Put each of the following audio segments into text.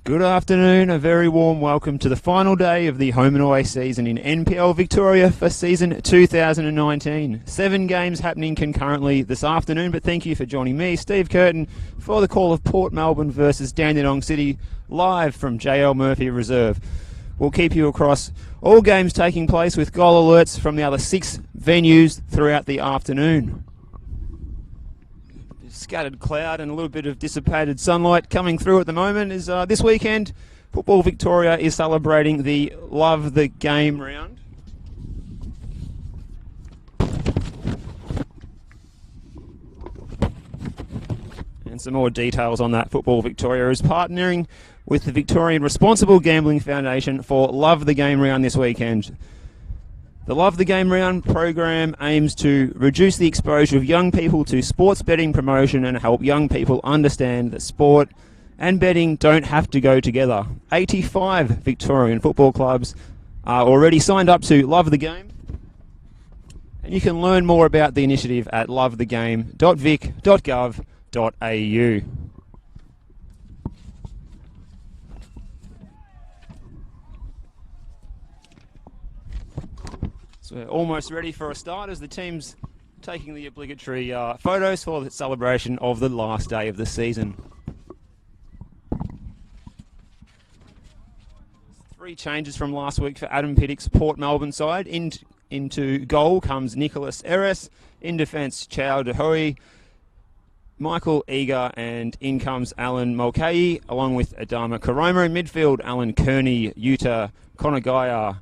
Good afternoon, a very warm welcome to the final day of the home and away season in NPL Victoria for season 2019. 7 games happening concurrently this afternoon, but thank you for joining me, Steve Curtin, for the call of Port Melbourne versus Dandenong City, live from JL Murphy Reserve. We'll keep you across all games taking place with goal alerts from the other 6 venues throughout the afternoon. Scattered cloud and a little bit of dissipated sunlight coming through at the moment is this weekend. Football Victoria is celebrating the Love the Game round. And some more details on that. Football Victoria is partnering with the Victorian Responsible Gambling Foundation for Love the Game round this weekend. The Love the Game round program aims to reduce the exposure of young people to sports betting promotion and help young people understand that sport and betting don't have to go together. 85 Victorian football clubs are already signed up to Love the Game, and you can learn more about the initiative at lovethegame.vic.gov.au. So we're almost ready for a start as the team's taking the obligatory photos for the celebration of the last day of the season. 3 changes from last week for Adam Piddick's Port Melbourne side. Into goal comes Nicholas Eres, in defence Chow Dahoe, Michael Eager, and in comes Alan Mulcahy, along with Adama Karoma. In midfield, Alan Kearney, Yuta Konagaya,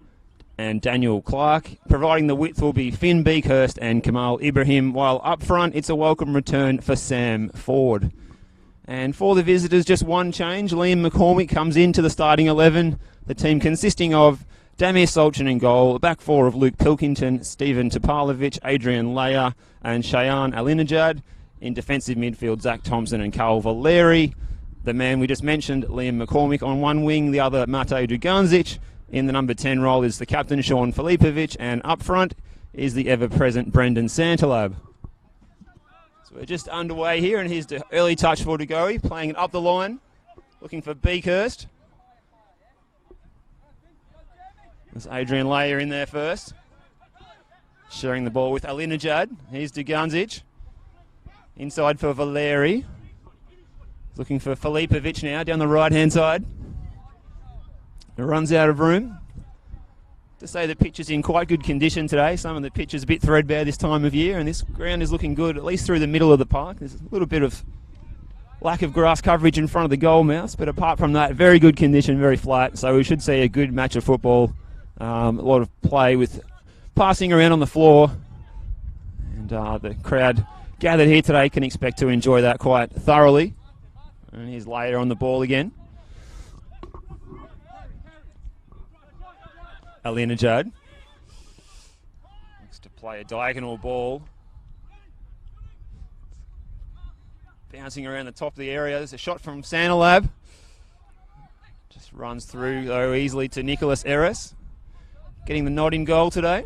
and Daniel Clark. Providing the width will be Finn Beakhurst and Kamal Ibrahim, while up front it's a welcome return for Sam Ford. And for the visitors, just one change. Liam McCormick comes into the starting 11. The team consisting of Damir Solchin in goal, a back 4 of Luke Pilkington, Stephen Topalovic, Adrian Leia, and Shayan Alinajad. In defensive midfield, Zach Thompson and Carl Valeri. The man we just mentioned, Liam McCormick, on one wing, the other Matej Duganzic. In the number 10 role is the captain, Sean Filipovic, and up front is the ever-present Brendan Santalab. So we're just underway here, and here's the early touch for Dagoe, playing it up the line, looking for Beakhurst. There's Adrian Leia in there first, sharing the ball with Alinajad. Here's Duganzic, inside for Valeri. Looking for Filipovic now, down the right-hand side. It runs out of room. To say the pitch is in quite good condition today. Some of the pitch is a bit threadbare this time of year, and this ground is looking good, at least through the middle of the park. There's a little bit of lack of grass coverage in front of the goal mouse, but apart from that, very good condition, very flat. So we should see a good match of football. A lot of play with passing around on the floor, and the crowd gathered here today can expect to enjoy that quite thoroughly. And here's Leia on the ball again. Alinajad looks to play a diagonal ball. Bouncing around the top of the area. There's a shot from Santalab. Just runs through, though, easily to Nicholas Eres. Getting the nod in goal today.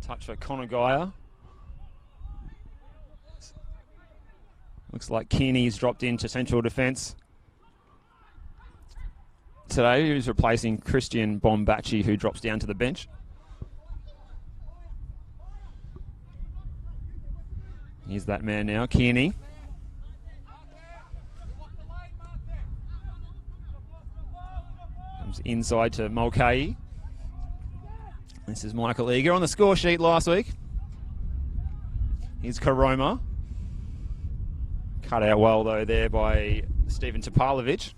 Touch for Konagaya. Looks like Kearney's dropped into central defence today. He was replacing Christian Bombachi, who drops down to the bench. Here's that man now, Kearney. Comes inside to Mulcahy. This is Michael Eager on the score sheet last week. Here's Karoma. Cut out well, though, there by Stephen Topalovic.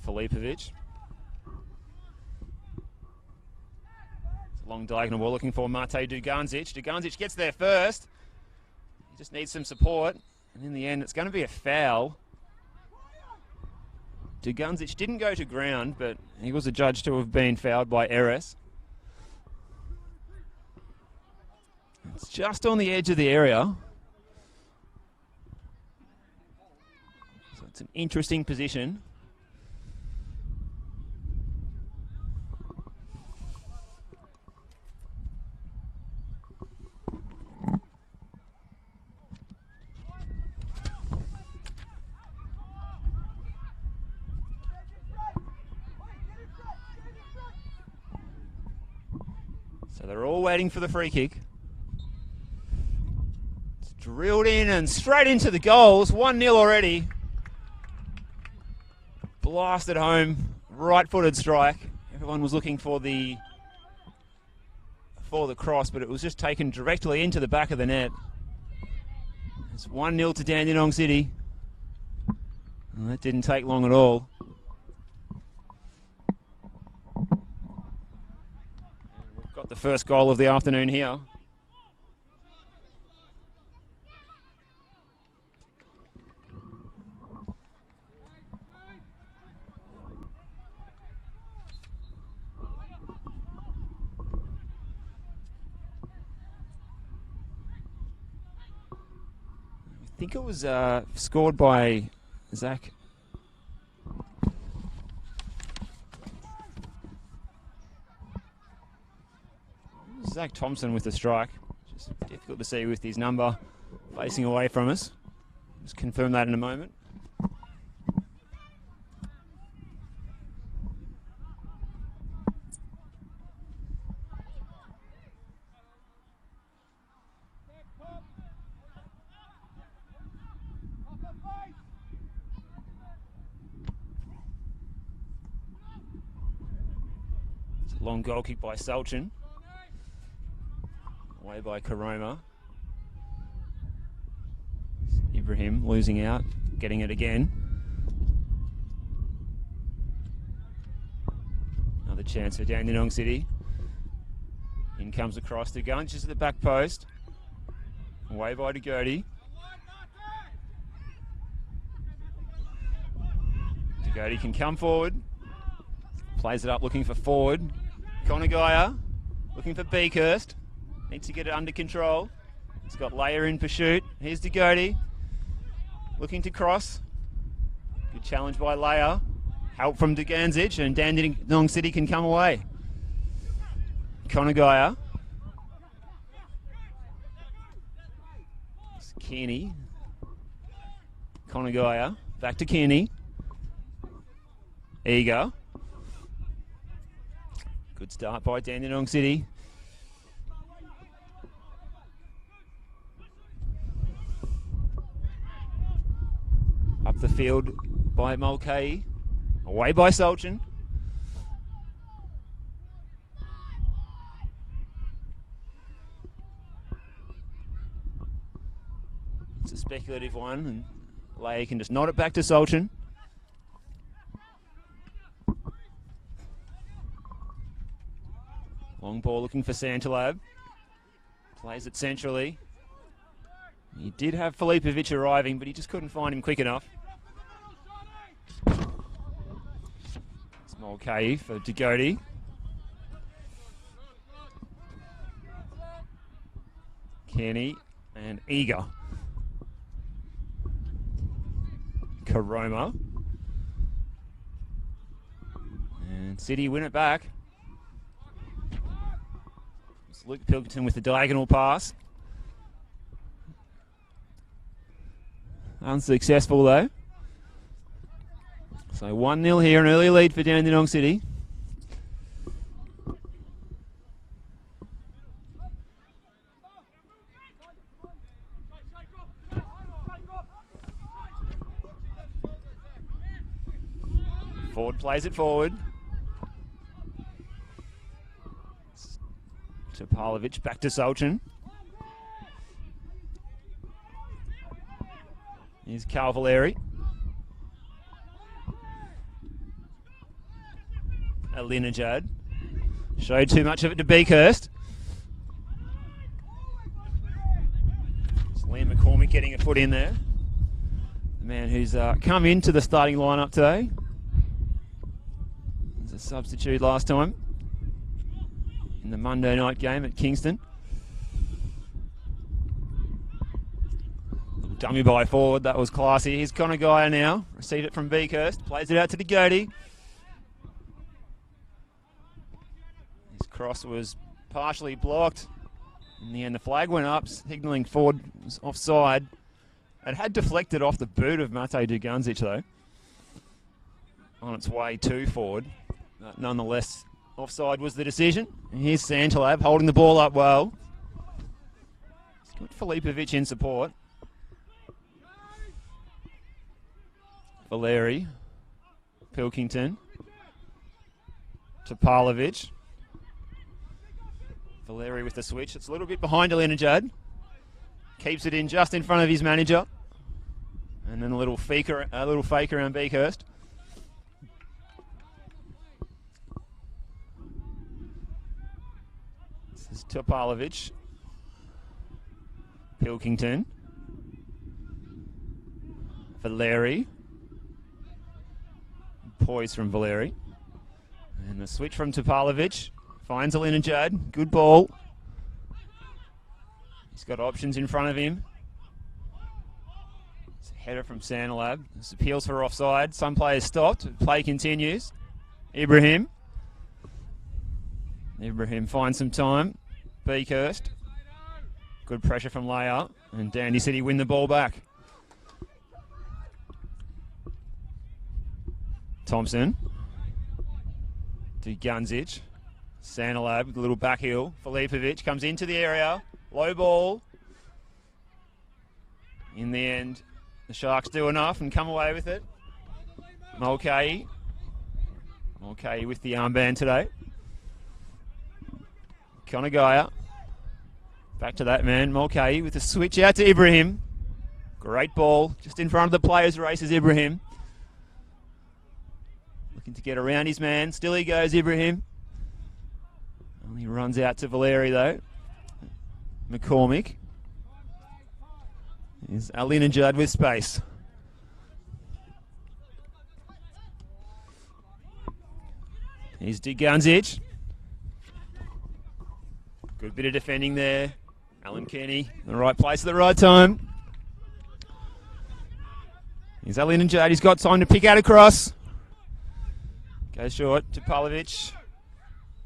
Filipovic. Long diagonal ball looking for Matej Duganzic. Duganzic gets there first. He just needs some support. And in the end, it's going to be a foul. Duganzic didn't go to ground, but he was adjudged to have been fouled by Eres. It's just on the edge of the area. So It's an interesting position. So they're all waiting for the free kick. It's drilled in and straight into the goals. 1-0 already. Blasted home. Right-footed strike. Everyone was looking for the cross, but it was just taken directly into the back of the net. It's 1-0 to Dandenong City. Well, that didn't take long at all. Got the first goal of the afternoon here. I think it was scored by Zach. Zach Thompson with the strike. Just difficult to see with his number facing away from us. Just confirm that in a moment. It's a long goal kick by Salchin. Away by Karoma. Ibrahim losing out, getting it again. Another chance for Dandenong City. In comes across to Gunch at the back post. Away by DeGoty. DeGoty can come forward. Plays it up looking for forward. Conagaya looking for Beakhurst. Needs to get it under control. He's got Leia in pursuit. Here's DeGoty. Looking to cross. Good challenge by Leia. Help from Duganzic, and Dandenong City can come away. Conagaya. It's Kearney. Conagaya. Back to Kearney. Eager. Good start by Dandenong City. Up the field by Mulcahy. Away by Salchin. It's a speculative one, and Leigh can just nod it back to Salchin. Long ball looking for Santalab. Plays it centrally. He did have Filipovic arriving, but he just couldn't find him quick enough. Small K for DeGoty. Kenny and Eager. Karoma. And City win it back. It's Luke Pilkington with the diagonal pass. Unsuccessful though. So 1-0 here, an early lead for Dandenong City. Ford plays it forward. Topalovic back to Salchin. Here's Calvaleri. Alinajad. Showed too much of it to Beakhurst. It's Liam McCormick getting a foot in there. The man who's come into the starting lineup today. As a substitute last time in the Monday night game at Kingston. Dummy by forward, that was classy. Here's Connor Geyer now. Received it from Beakhurst. Plays it out to the Goatee. His cross was partially blocked. In the end, the flag went up, signalling forward was offside. It had deflected off the boot of Mate Duganzic, though, on its way to forward. But nonetheless, offside was the decision. And here's Santalab holding the ball up well. He's got Filipovic in support. Valeri, Pilkington, Topalovic. Valeri with the switch. It's a little bit behind Alinajad. Keeps it in just in front of his manager. And then a little fake around Beakhurst. This is Topalovic. Pilkington. Valeri. Poise from Valeri. And the switch from Topalovic. Finds Alinajad. Good ball. He's got options in front of him. It's a header from Santalab. This appeals for offside. Some players stopped. Play continues. Ibrahim. Ibrahim finds some time. Beakhurst. Good pressure from Leia. And Dandy City win the ball back. Thompson. To Gunzic. Santalab, a little back heel. Filipovic comes into the area. Low ball. In the end, the Sharks do enough and come away with it. Mulcahy. Mulcahy with the armband today. Connor Geyer. Back to that man. Mulcahy with the switch out to Ibrahim. Great ball. Just in front of the players races Ibrahim. Looking to get around his man. Still he goes, Ibrahim. He runs out to Valeri, though. McCormick. Here's Alinajad with space. Here's Duganzic. Good bit of defending there. Alan Kenny in the right place at the right time. Here's Alinajad. He's got time to pick out a cross. Goes short to Pavlovic.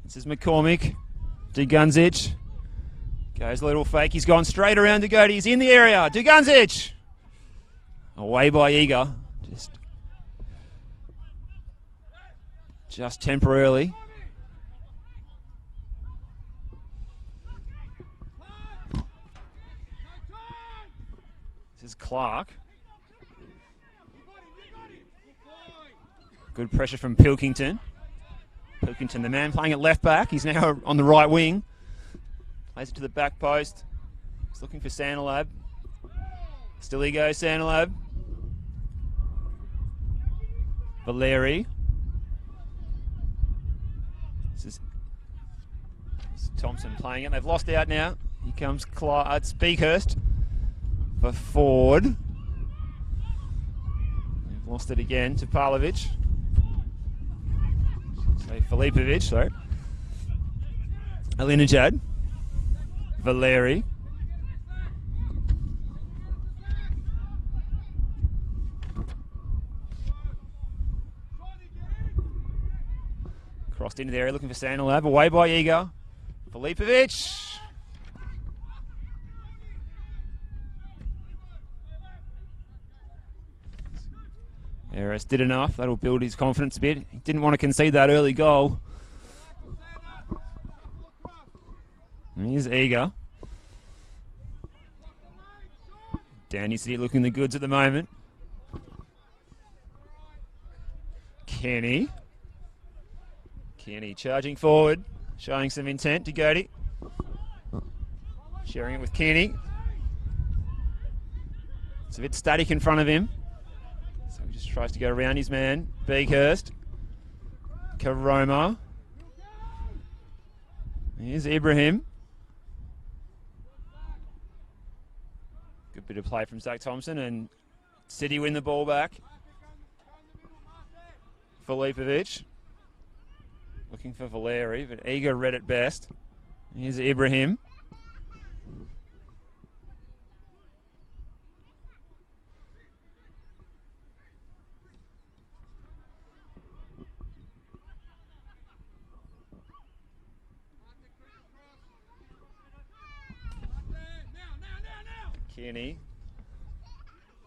This is McCormick. Duganzic. Goes a little fake. He's gone straight around to Goatee. He's in the area. Duganzic. Away by Eager. Just temporarily. This is Clark. Good pressure from Pilkington. Pilkington, the man playing at left back. He's now on the right wing. Plays it to the back post. He's looking for Santalab. Still he goes, Santalab. Valeri. This is Thompson playing it. They've lost out now. Here comes Clark. It's Beakhurst for Ford. They've lost it again to Pavlovic. Filipovic, sorry. Alinajad. Valeri. Crossed into the area looking for Santalab. Away by Eager. Filipovic. Harris did enough. That'll build his confidence a bit. He didn't want to concede that early goal. And here's Eager. Danny City looking the goods at the moment. Kenny. Kenny charging forward. Showing some intent to Goatee. Sharing it with Kenny. It's a bit static in front of him. So he just tries to go around his man. Beakhurst. Karoma. Here's Ibrahim. Good bit of play from Zach Thompson, and City win the ball back. Filipovic. Looking for Valeri, but Eager read it best. Here's Ibrahim. Kearney.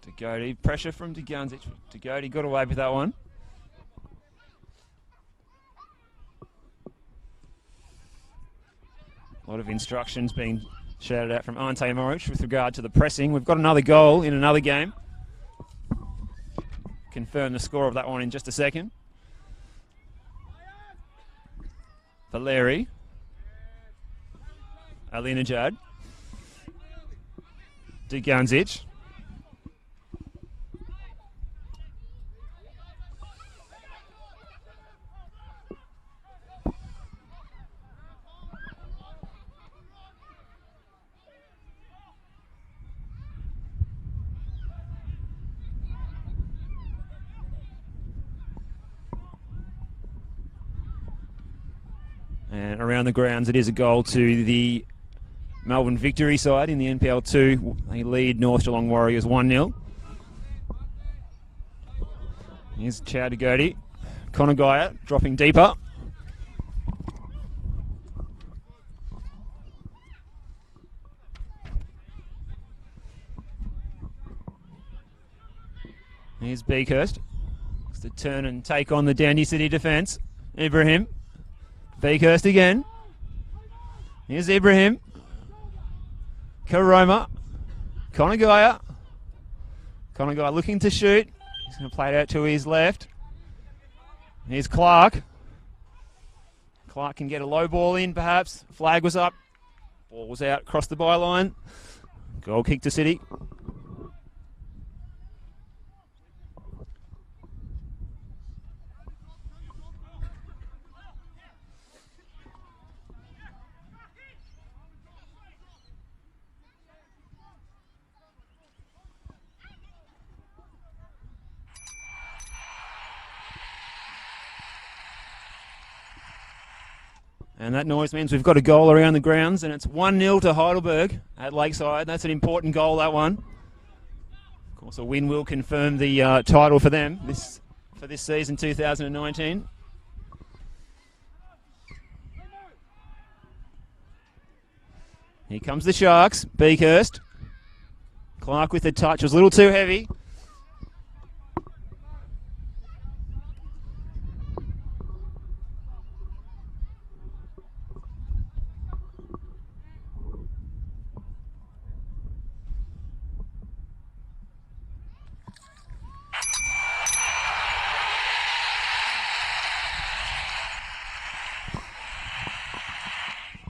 Degody. Pressure from Degunzic. Degody got away with that one. A lot of instructions being shouted out from Ante Moric with regard to the pressing. We've got another goal in another game. Confirm the score of that one in just a second. Valeri. Alinajad. Degunzic. And around the grounds, it is a goal to the Melbourne Victory side in the NPL 2. They lead North Geelong Warriors 1-0. Here's Chow Degody. Conagaya dropping deeper. Here's Beakhurst. Looks to turn and take on the Dandy City defence. Ibrahim. Beakhurst again. Here's Ibrahim. Karoma. Conagaya. Conagaya looking to shoot. He's going to play it out to his left. Here's Clark. Clark can get a low ball in perhaps. Flag was up. Ball was out across the byline. Goal kick to City. And that noise means we've got a goal around the grounds, and it's 1-0 to Heidelberg at Lakeside. That's an important goal, that one. Of course, a win will confirm the title for them for this season, 2019. Here comes the Sharks. Beakhurst. Clark with the touch. It was a little too heavy.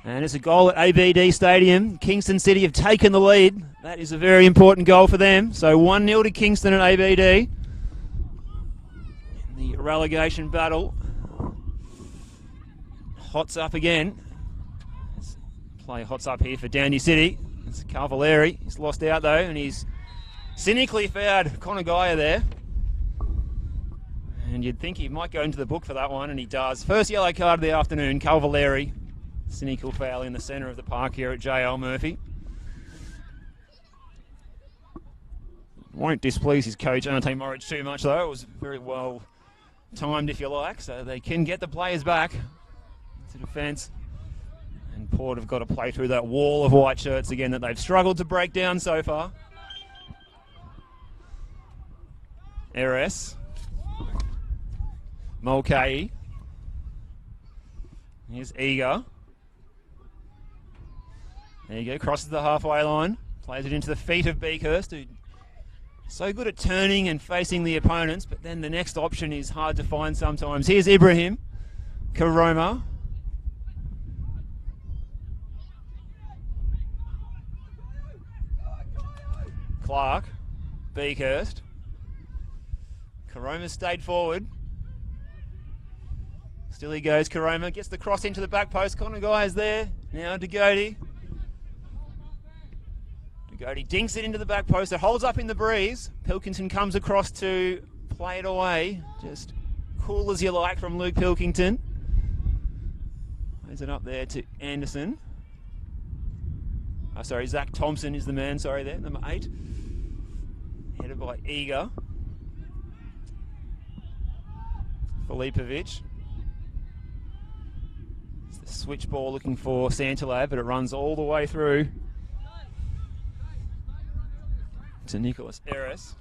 And it's a goal at ABD Stadium. Kingston City have taken the lead. That is a very important goal for them. So 1-0 to Kingston at ABD. In the relegation battle. Hots up again. Play hots up here for Dandy City. It's Cavalieri. He's lost out though, and he's cynically fouled Conagaya there. And you'd think he might go into the book for that one, and he does. First yellow card of the afternoon, Cavalieri. Cynical foul in the centre of the park here at JL Murphy. Won't displease his coach, Ante Moric, too much though. It was very well timed, if you like, so they can get the players back to defence. And Port have got to play through that wall of white shirts again that they've struggled to break down so far. RS. Mulcahy. Here's Eager. There you go, crosses the halfway line, plays it into the feet of Beakhurst, who's so good at turning and facing the opponents, but then the next option is hard to find sometimes. Here's Ibrahim, Karoma. Clark, Beakhurst. Karoma stayed forward. Still he goes, Karoma gets the cross into the back post. Conagaya is there. Now Degody. Degody dinks it into the back post. It holds up in the breeze. Pilkington comes across to play it away. Just cool as you like from Luke Pilkington. Plays it up there to Anderson. Oh, sorry, Zach Thompson is the man, sorry there, number 8. Headed by Eager. Filipovic. It's the switch ball looking for Santalab, but it runs all the way through. to Nicholas Eris.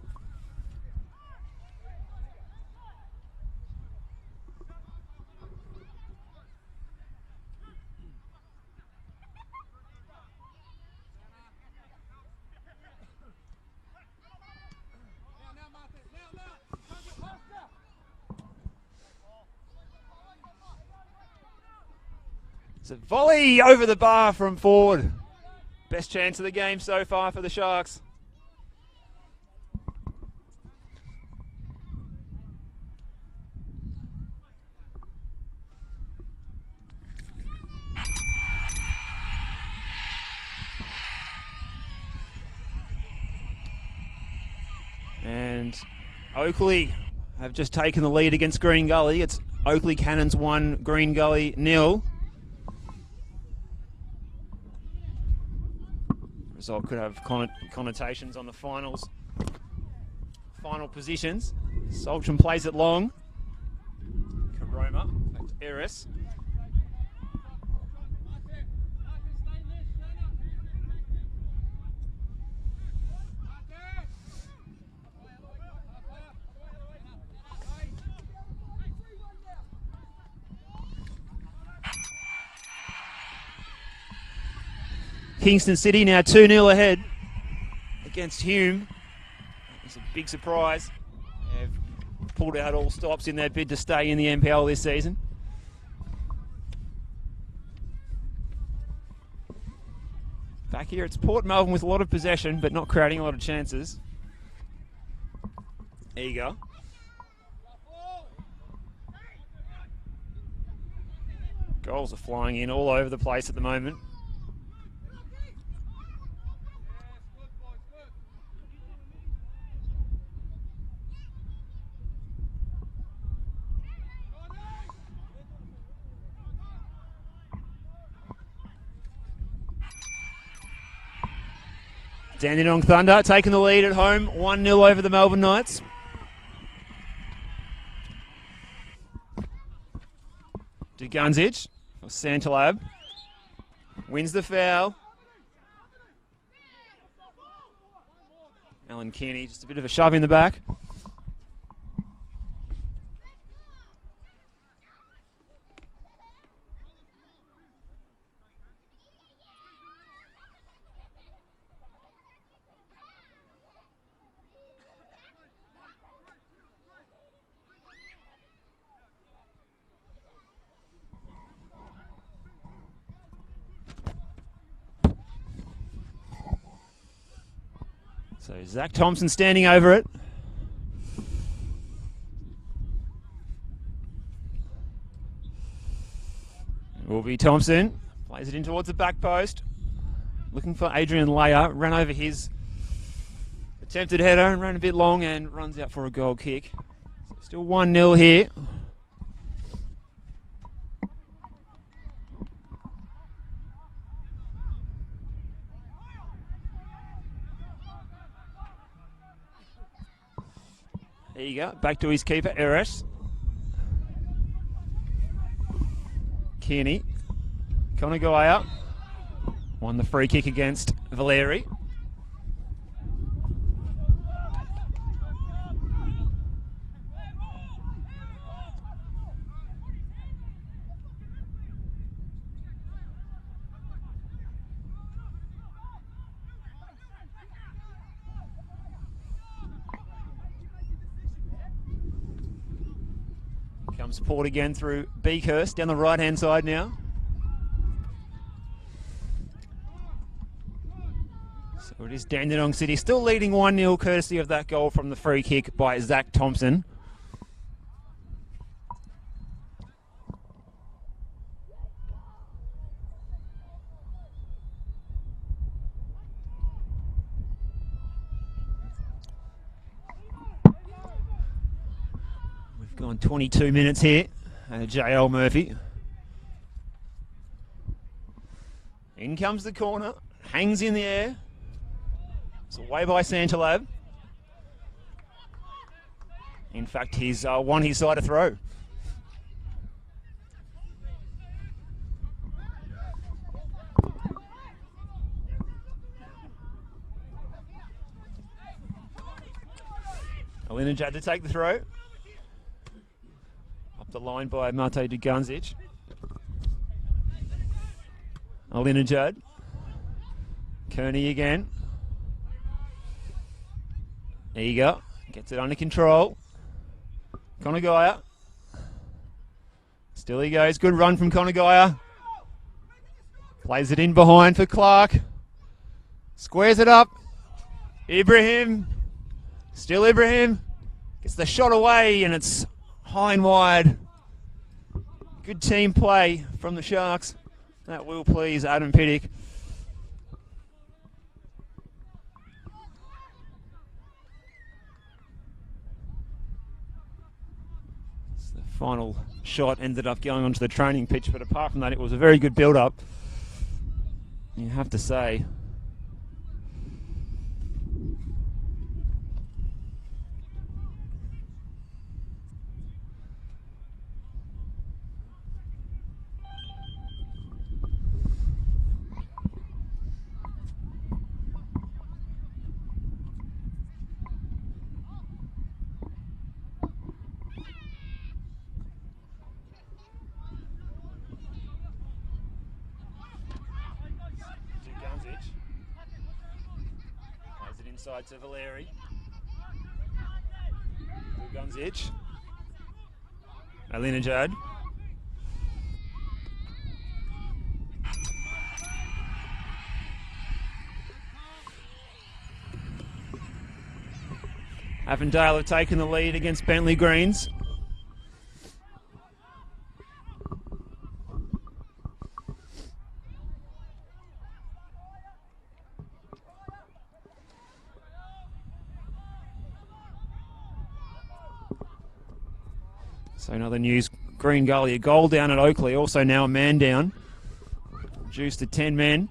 It's a volley over the bar from Ford. Best chance of the game so far for the Sharks. And Oakley have just taken the lead against Green Gully. It's Oakley Cannons 1, Green Gully 0. Result could have connotations on the final positions. Saltram plays it long. Karoma back to Eris. Kingston City now 2-0 ahead against Hume. It's a big surprise. They've pulled out all stops in their bid to stay in the NPL this season. Back here it's Port Melbourne with a lot of possession but not creating a lot of chances. Eager. Goals are flying in all over the place at the moment. Dandenong Thunder taking the lead at home, 1-0 over the Melbourne Knights. Dugunzic for Santalab. Wins the foul. Alan Kearney, just a bit of a shove in the back. So Zach Thompson standing over it. It will be Thompson. Plays it in towards the back post. Looking for Adrian Layer. Ran over his attempted header and ran a bit long and runs out for a goal kick. So still 1-0 here. There you go, back to his keeper, Eris. Kearney. Conagaya won the free kick against Valeri. Comes Port again through Beakhurst, down the right-hand side now. So it is Dandenong City, still leading 1-0 courtesy of that goal from the free kick by Zach Thompson. Gone 22 minutes here. JL Murphy. In comes the corner. Hangs in the air. It's away by Santalab. In fact, he's won his side of throw. Alinajad to take the throw. Up the line by Mate Duganzic. Alinajad. Kearney again. Eager. Gets it under control. Conagaya. Still he goes. Good run from Conagaya. Plays it in behind for Clark. Squares it up. Ibrahim. Still Ibrahim. Gets the shot away and it's high and wide. Good team play from the Sharks. That will please Adam Piddick. The final shot ended up going onto the training pitch, but apart from that, it was a very good build-up. You have to say. Inside to Valeri. Duganzic. Alinajad. Avondale have taken the lead against Bentley Greens. So another news, Green Gully, a goal down at Oakley, also now a man down. Reduced to 10 men.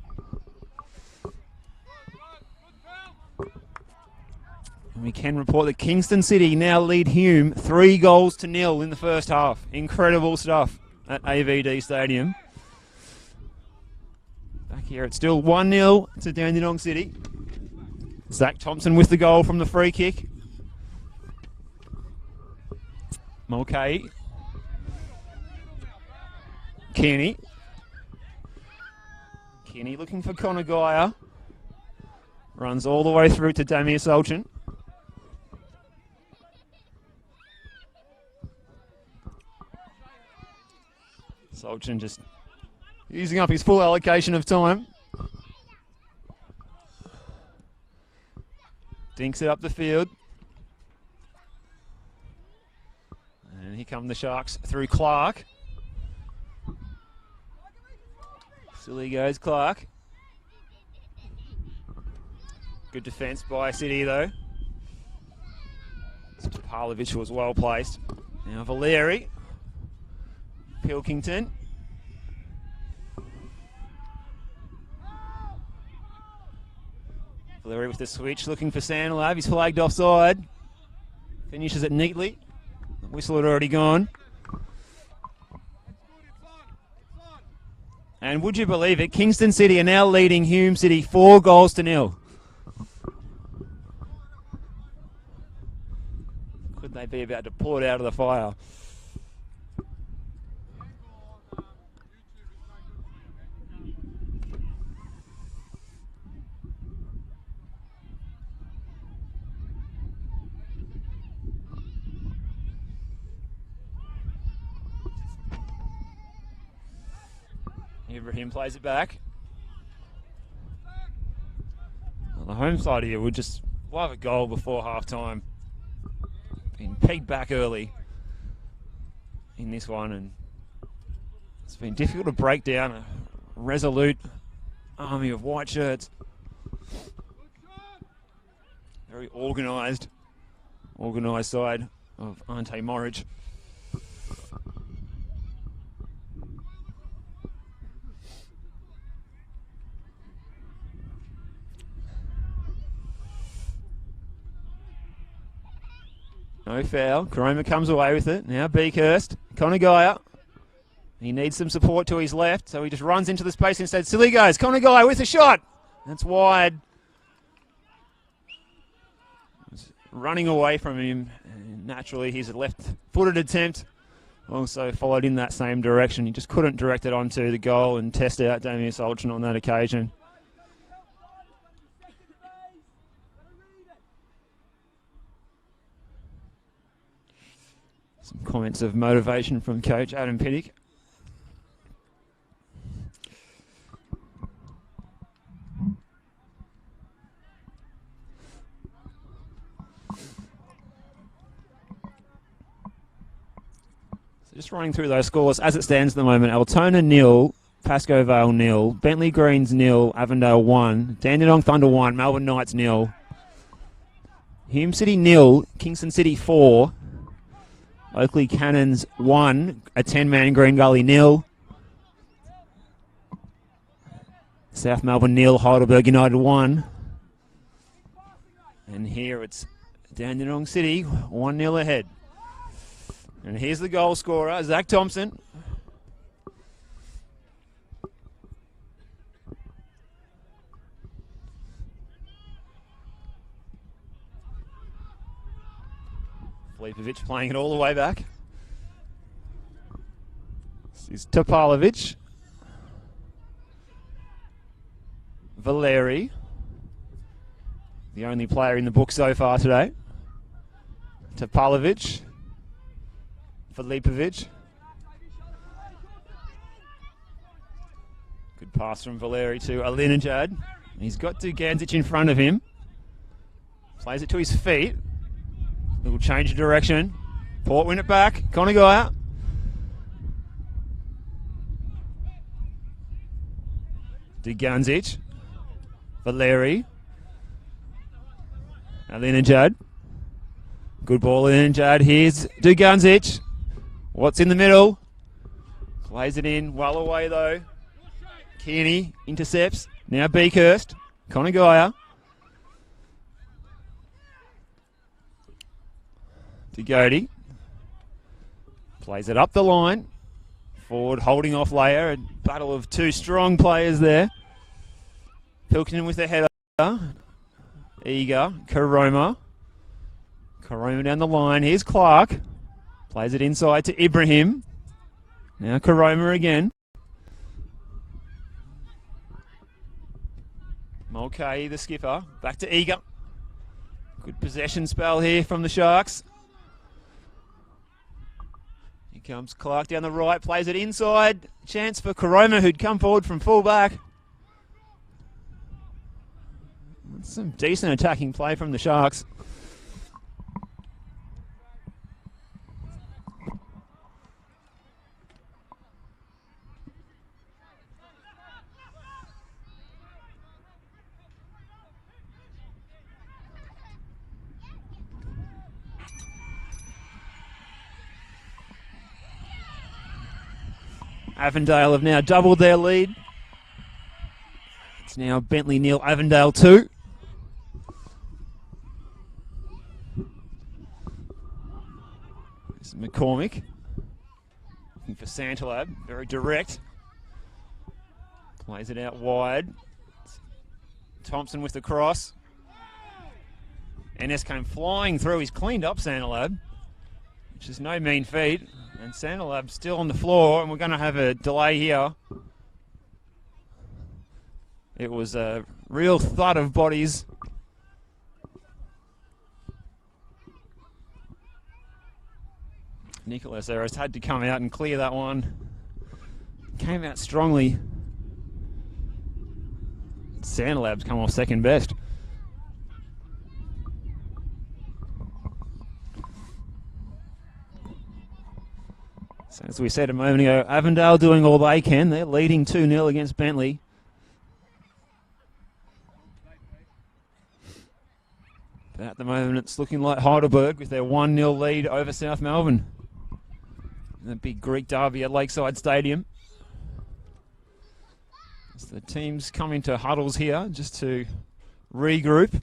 And we can report that Kingston City now lead Hume 3-0 in the first half. Incredible stuff at AVD Stadium. Back here it's still 1-0 to Dandenong City. Zach Thompson with the goal from the free kick. Mulcahy. Kearney. Kearney looking for Conagaya. Runs all the way through to Damir Solchin. Solchin just using up his full allocation of time. Dinks it up the field. And here come the Sharks through Clark. Silly goes Clark. Good defence by City though. Parlovich was well placed. Now Valeri. Pilkington. Valeri with the switch, looking for Sandlab. He's flagged offside. Finishes it neatly. The whistle had already gone. And would you believe it, Kingston City are now leading Hume City 4-0. Could they be about to pull it out of the fire? Ibrahim plays it back. Well, the home side here would just love a goal before half time. Been pegged back early in this one, and it's been difficult to break down a resolute army of white shirts. Very organised side of Ante Morridge. No foul. Cromer comes away with it. Now Beakhurst. Conagaya. He needs some support to his left, so he just runs into the space instead. Silly goes. Conagaya with a shot. That's wide. running away from him. And naturally, his left-footed attempt also followed in that same direction. He just couldn't direct it onto the goal and test out Damius Olchin on that occasion. Some comments of motivation from coach Adam Pittick. So just running through those scores as it stands at the moment. Altona 0, Pascoe Vale 0, Bentley Greens 0, Avondale 1, Dandenong Thunder 1, Melbourne Knights 0, Hume City 0, Kingston City 4, Oakley Cannons 1, a 10-man Green Gully 0, South Melbourne 0, Heidelberg United 1, and here it's Dandenong City 1-0 ahead. And here's the goal scorer, Zach Thompson. Filipovic playing it all the way back. This is Topalovic. Valeri. The only player in the book so far today. Topalovic. Filipovic. Good pass from Valeri to Alinajad. He's got Duganzic in front of him. Plays it to his feet. Little change of direction. Port win it back. Conagaya. Duganzic. Valeri. Alinajad. Good ball Alinajad. Here's Duganzic. What's in the middle? Plays it in. Well away though. Kearney intercepts. Now Beakhurst. Conagaya. Dugodi. Plays it up the line. Forward holding off Leia. A battle of two strong players there. Pilkington with the header. Eager. Karoma. Karoma down the line. Here's Clark. Plays it inside to Ibrahim. Now Karoma again. Mulcahy, the skipper. Back to Eager. Good possession spell here from the Sharks. Here comes Clark down the right. Plays it inside. Chance for Karoma, who'd come forward from full-back. Some decent attacking play from the Sharks. Avondale have now doubled their lead. It's now Bentley 0, Avondale 2. This is McCormick. Looking for Santalab. Very direct. Plays it out wide. Thompson with the cross. Ennis came flying through. He's cleaned up Santalab, which is no mean feat. And Santalab still on the floor, and we're going to have a delay here. It was a real thud of bodies. Nicholas Eris had to come out and clear that one. Came out strongly. Santalab's come off second best. So as we said a moment ago, Avondale doing all they can. They're leading 2-0 against Bentley. But at the moment, it's looking like Heidelberg with their 1-0 lead over South Melbourne. The big Greek derby at Lakeside Stadium. As the teams come into huddles here just to regroup.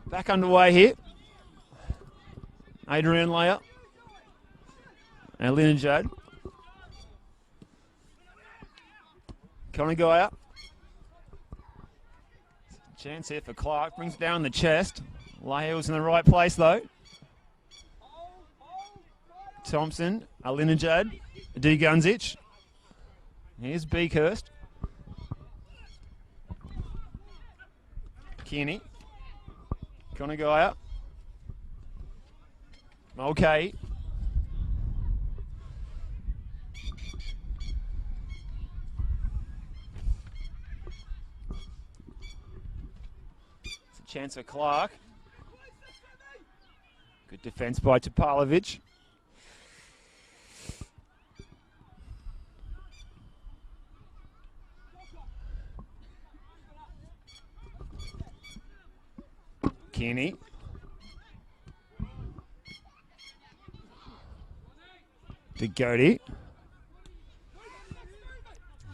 Back underway here. Adrian Layer. And Linajad. Conagaya. Chance here for Clark. Brings down the chest. Layer's in the right place though. Thompson. Alinajad. Dugunzic. Here's Beakhurst. Kearney. Conagaya. Okay. It's a chance for Clark. Good defence by Topalovic. Kearney. To Goaty.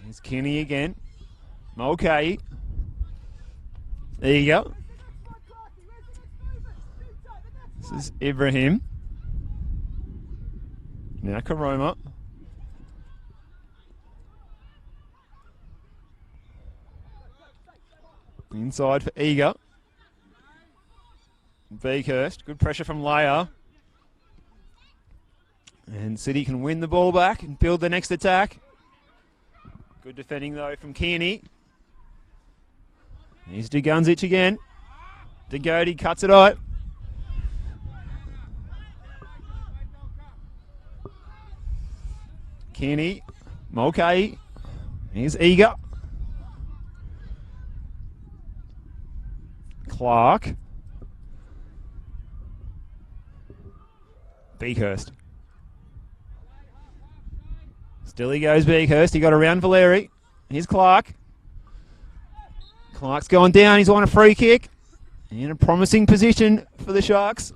Here's Kearney again. Okay. There you go. This is Ibrahim. Now Karoma. Inside for Eager. Beakhurst. Good pressure from Layer. And City can win the ball back and build the next attack. Good defending though from Kearney. Here's Dugunzic again. DeGoty cuts it out. Kearney. Mulcahy. Here's Eager. Clark. Beakhurst. Still he goes Beakhurst. He got around Valeri. Here's Clark. Clark's going down. He's on a free kick. In a promising position for the Sharks.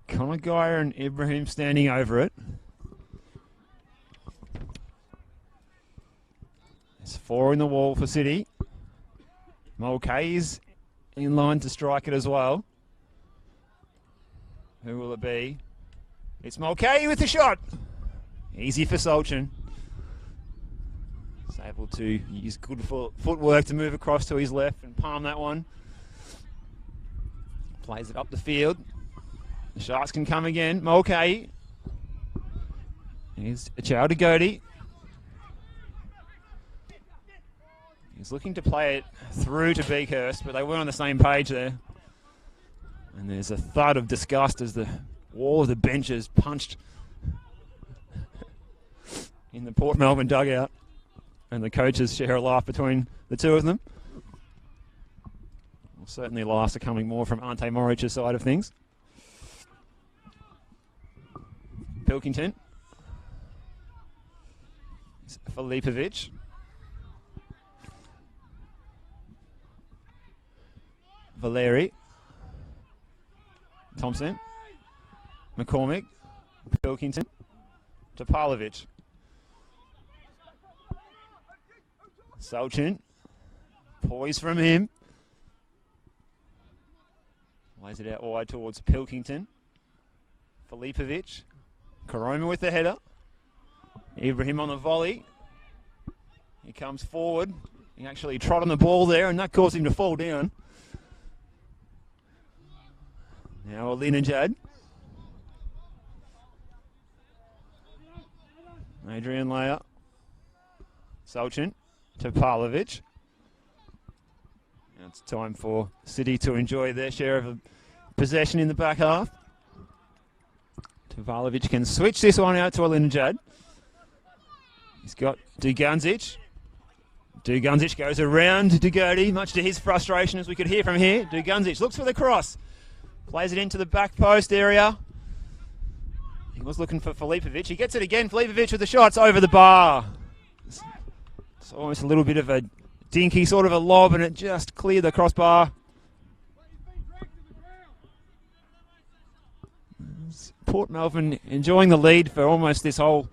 Conagaya and Ibrahim standing over it. There's 4 in the wall for City. Mulcahy is in line to strike it as well. Who will it be? It's Mulcahy with the shot. Easy for Solchin. He's able to use good footwork to move across to his left and palm that one. Plays it up the field. The Sharks can come again. Mulcahy. Here's a Chow to Goaty. He's looking to play it through to Beakhurst, but they weren't on the same page there. And there's a thud of disgust as the wall of the benches punched in the Port Melbourne dugout. And the coaches share a laugh between the two of them. Well, certainly laughs are coming more from Ante Moric's side of things. Pilkington. Filipovic. Valeri. Thompson. McCormick. Pilkington. Topalovic. Solchin. Poise from him. Lays it out wide towards Pilkington. Filipovic. Karoma with the header. Ibrahim on the volley. He comes forward. He actually trod on the ball there, and that caused him to fall down. Now Alinajad. Adrian Layer. Solchin. Topalovic. Now it's time for City to enjoy their share of possession in the back half. Topalovic can switch this one out to Alinajad. He's got Dugunzic. Dugunzic goes around Dugodi, much to his frustration, as we could hear from here. Dugunzic looks for the cross. Plays it into the back post area. He was looking for Filipovic. He gets it again. Filipovic with the shots over the bar. It's almost a little bit of a dinky sort of a lob, and it just cleared the crossbar. Port Melbourne enjoying the lead for almost this whole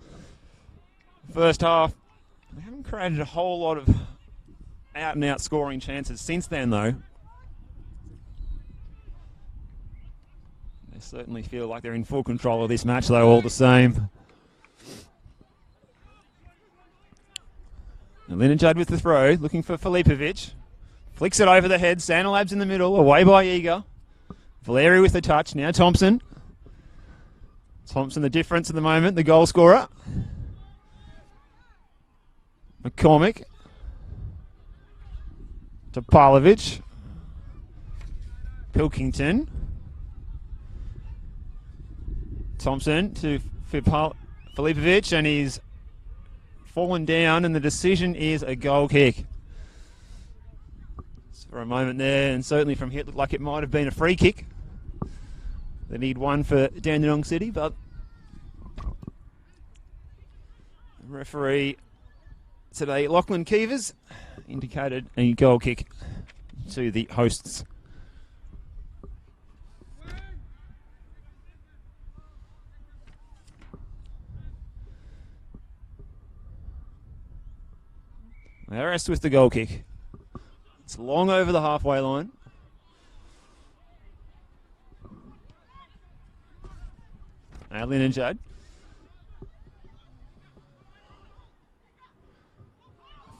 first half. They haven't created a whole lot of out-and-out scoring chances since then, though. They certainly feel like they're in full control of this match, though, all the same. Linajad with the throw, looking for Filipovic. Flicks it over the head. Santalab's in the middle, away by Eager. Valeri with the touch. Now Thompson. Thompson, the difference at the moment, the goal scorer. McCormick to Parlovic. Pilkington. Thompson to Filipovic, and he's fallen down, and the decision is a goal kick. So for a moment there, and certainly from here, it looked like it might have been a free kick. They need one for Dandenong City, but the referee today, Lachlan Keevers, indicated a goal kick to the hosts. Harris with the goal kick. It's long over the halfway line. Linajad.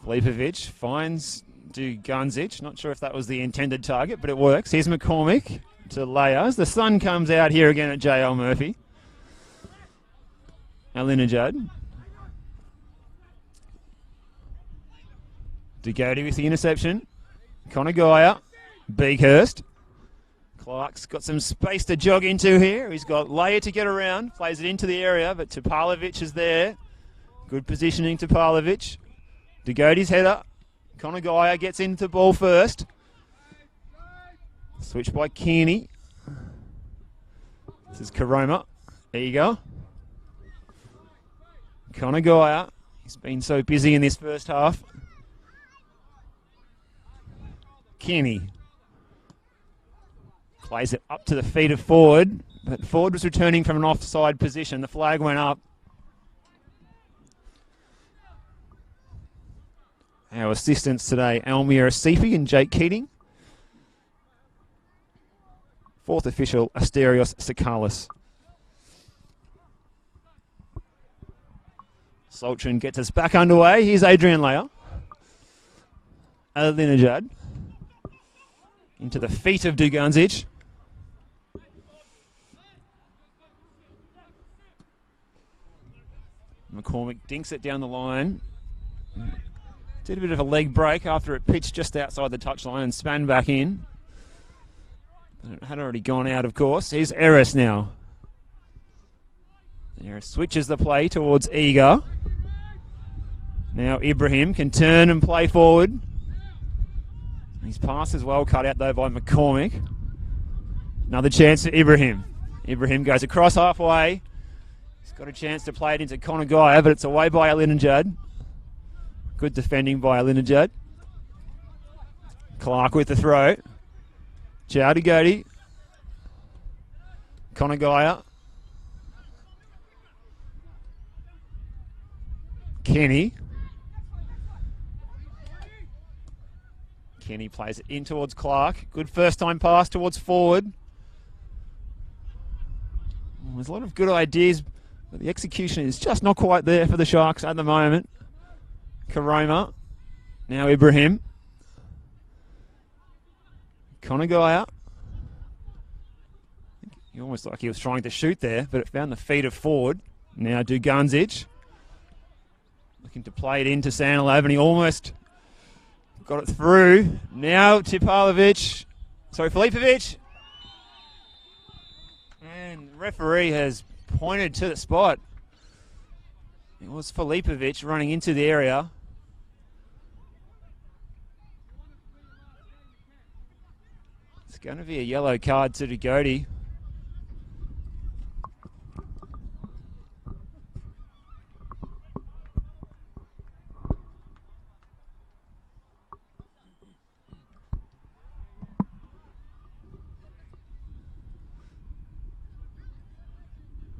Filipovic finds Dugunzic. Not sure if that was the intended target, but it works. Here's McCormick to Layers. The sun comes out here again at J.L. Murphy. Linajad. Dugodi with the interception. Connor Geyer. Beakhurst. Clark's got some space to jog into here. He's got Layer to get around. Plays it into the area, but Topalovic is there. Good positioning to Topalovic. Dugodi's header. Connor Geyer gets into the ball first. Switch by Kearney. This is Karoma. Eager. Connor Geyer. He's been so busy in this first half. Kearney. Plays it up to the feet of Ford, but Ford was returning from an offside position. The flag went up. Our assistants today, Almira Sifi and Jake Keating. Fourth official, Asterios Sakalis. Sultran gets us back underway. Here's Adrian Layer. Linajad. Into the feet of Dugunzic. McCormick dinks it down the line. Did a bit of a leg break after it pitched just outside the touchline and span back in. But it had already gone out, of course. Here's Eris now. Eris switches the play towards Eager. Now Ibrahim can turn and play forward. His pass is well cut out, though, by McCormick. Another chance for Ibrahim. Ibrahim goes across halfway. He's got a chance to play it into Connor Geyer, but it's away by Alinajad. Good defending by Alinajad. Clark with the throw. Chowdy Gody. Connor Geyer. Kenny. Kenny plays it in towards Clark. Good first time pass towards Forward. There's a lot of good ideas, but the execution is just not quite there for the Sharks at the moment. Karoma. Now Ibrahim. Connor Geyer. He almost like he was trying to shoot there, but it found the feet of Ford. Now Dugunzic. Looking to play it into Santalab, and he almost got it through. Now Tipalovic. Sorry, Filipovic. And the referee has pointed to the spot. It was Filipovic running into the area. going to be a yellow card to Dugoti.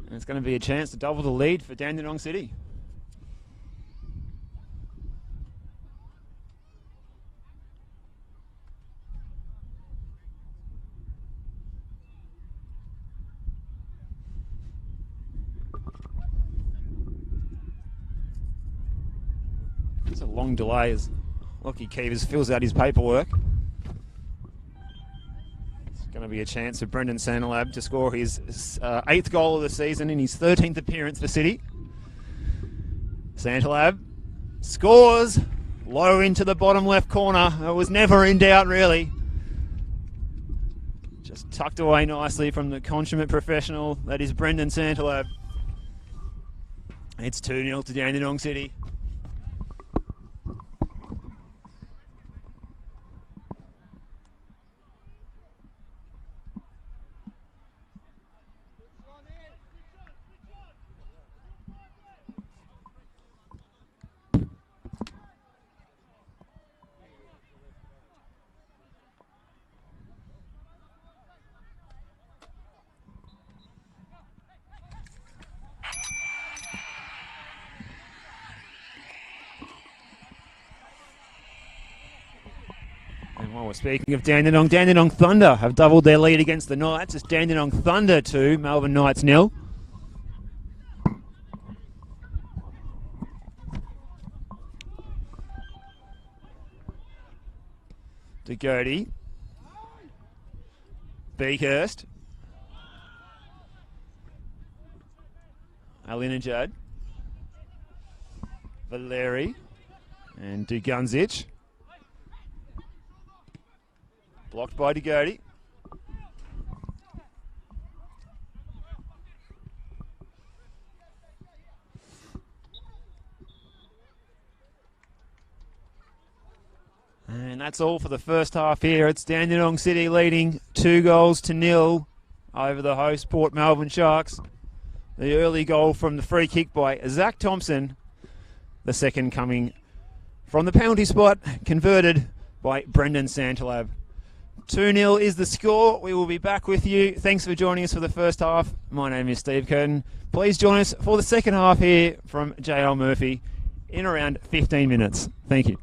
And it's going to be a chance to double the lead for Dandenong City. It's a long delay as Lockie Keevers fills out his paperwork. It's going to be a chance for Brendan Santalab to score his 8th goal of the season in his 13th appearance for City. Santalab scores low into the bottom left corner. It was never in doubt, really. Just tucked away nicely from the consummate professional that is Brendan Santalab. It's 2-0 to Dandenong City. And while we're speaking of Dandenong Thunder have doubled their lead against the Knights. It's Dandenong Thunder 2, Melbourne Knights 0. Dugoti. Beakhurst. Alinajad. Valeri. And Dugunzic. Blocked by Dugoti. And that's all for the first half here. It's Dandenong City leading 2-0 over the host Port Melbourne Sharks. The early goal from the free kick by Zach Thompson. The second coming from the penalty spot, converted by Brendan Santalab. 2-0 is the score. We will be back with you. Thanks for joining us for the first half. My name is Steve Curtin. Please join us for the second half here from JL Murphy in around 15 minutes. Thank you.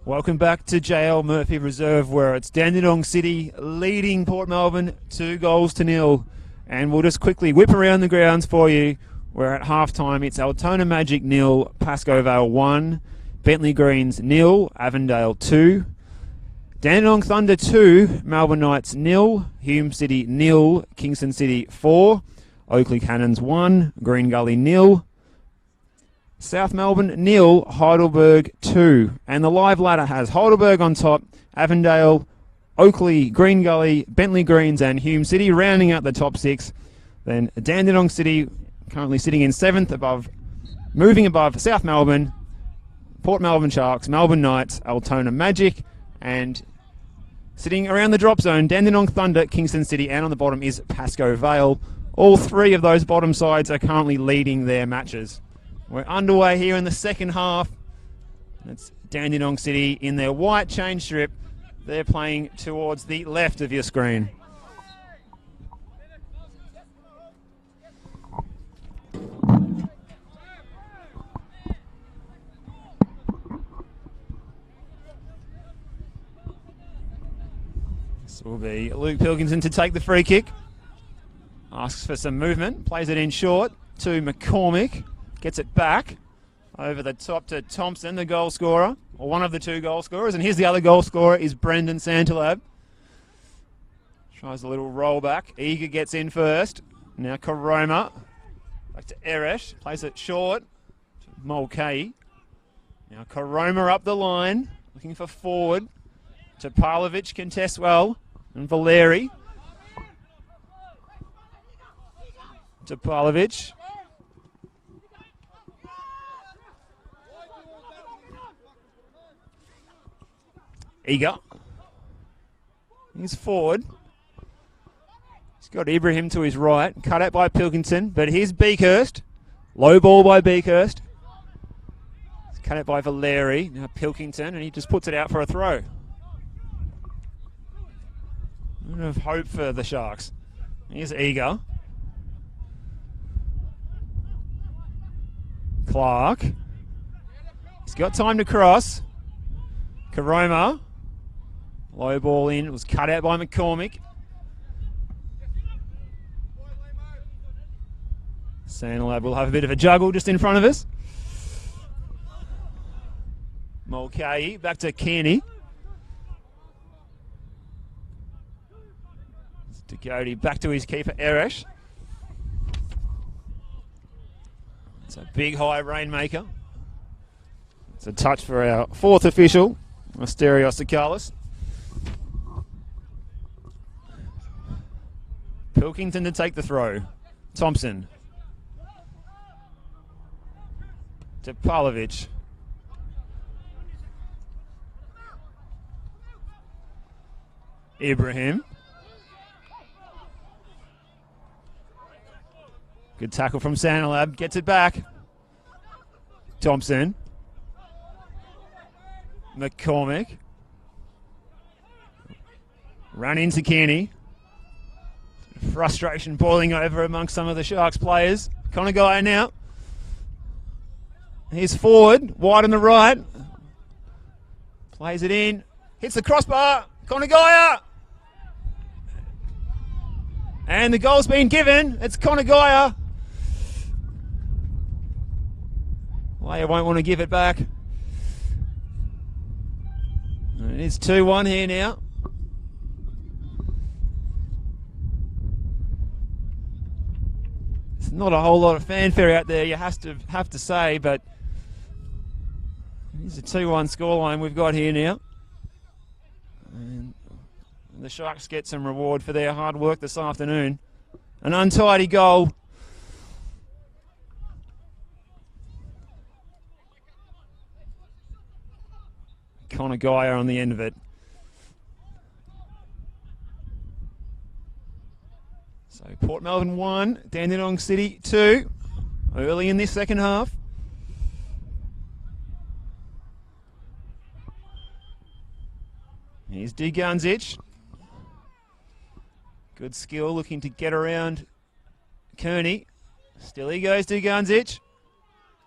Welcome back to JL Murphy Reserve, where it's Dandenong City leading Port Melbourne 2-0. And we'll just quickly whip around the grounds for you. We're at half-time. It's Altona Magic 0, Pascoe Vale 1, Bentley Greens 0, Avondale 2, Dandenong Thunder 2, Melbourne Knights 0, Hume City 0, Kingston City 4, Oakley Cannons 1, Green Gully 0, South Melbourne 0, Heidelberg 2. And the live ladder has Heidelberg on top, Avondale, Oakley, Green Gully, Bentley Greens and Hume City rounding out the top 6. Then Dandenong City currently sitting in 7th, moving above South Melbourne, Port Melbourne Sharks, Melbourne Knights, Altona Magic, and sitting around the drop zone, Dandenong Thunder, Kingston City, and on the bottom is Pascoe Vale. All 3 of those bottom sides are currently leading their matches. We're underway here in the second half. It's Dandenong City in their white chain strip. They're playing towards the left of your screen. This will be Luke Pilkington to take the free kick. Asks for some movement, plays it in short to McCormick. Gets it back over the top to Thompson, the goal scorer, or one of the 2 goal scorers. And here's the other goal scorer is Brendan Santalab. Tries a little roll back. Eager gets in first. Now Karoma. Back to Eresh. Plays it short to Mulcahy. Now Karoma up the line. Looking for forward. To Parlovic. Contests well. And Valeri. To Parlovic. Eager. He's forward. He's got Ibrahim to his right. Cut out by Pilkington. But here's Beakhurst. Low ball by Beakhurst. It's cut out by Valeri. Now Pilkington. And he just puts it out for a throw. A bit of hope for the Sharks. Here's Eager. Clark. He's got time to cross. Karoma. Low ball in. It was cut out by McCormick. Santalab will have a bit of a juggle just in front of us. Mulcahy back to Kearney. Ducote back to his keeper, Eresh. It's a big high rainmaker. It's a touch for our 4th official, Asterios Sakalis. Pilkington to take the throw. Thompson. To Parlovic. Ibrahim. Good tackle from Santalab. Gets it back. Thompson. McCormick. Run into Kearney. Frustration boiling over amongst some of the Sharks players. Conaguy now. He's forward. Wide on the right. Plays it in. Hits the crossbar. Conaguy. And the goal's been given. It's Conaguy. Player won't want to give it back. It is 2-1 here now. It's not a whole lot of fanfare out there, you have to say, but it's a 2-1 scoreline we've got here now. And the Sharks get some reward for their hard work this afternoon. An untidy goal. Conaguy on the end of it. So Port Melbourne 1, Dandenong City 2, early in this second half. Here's Duganzic. Good skill, looking to get around Kearney. Still he goes, Duganzic.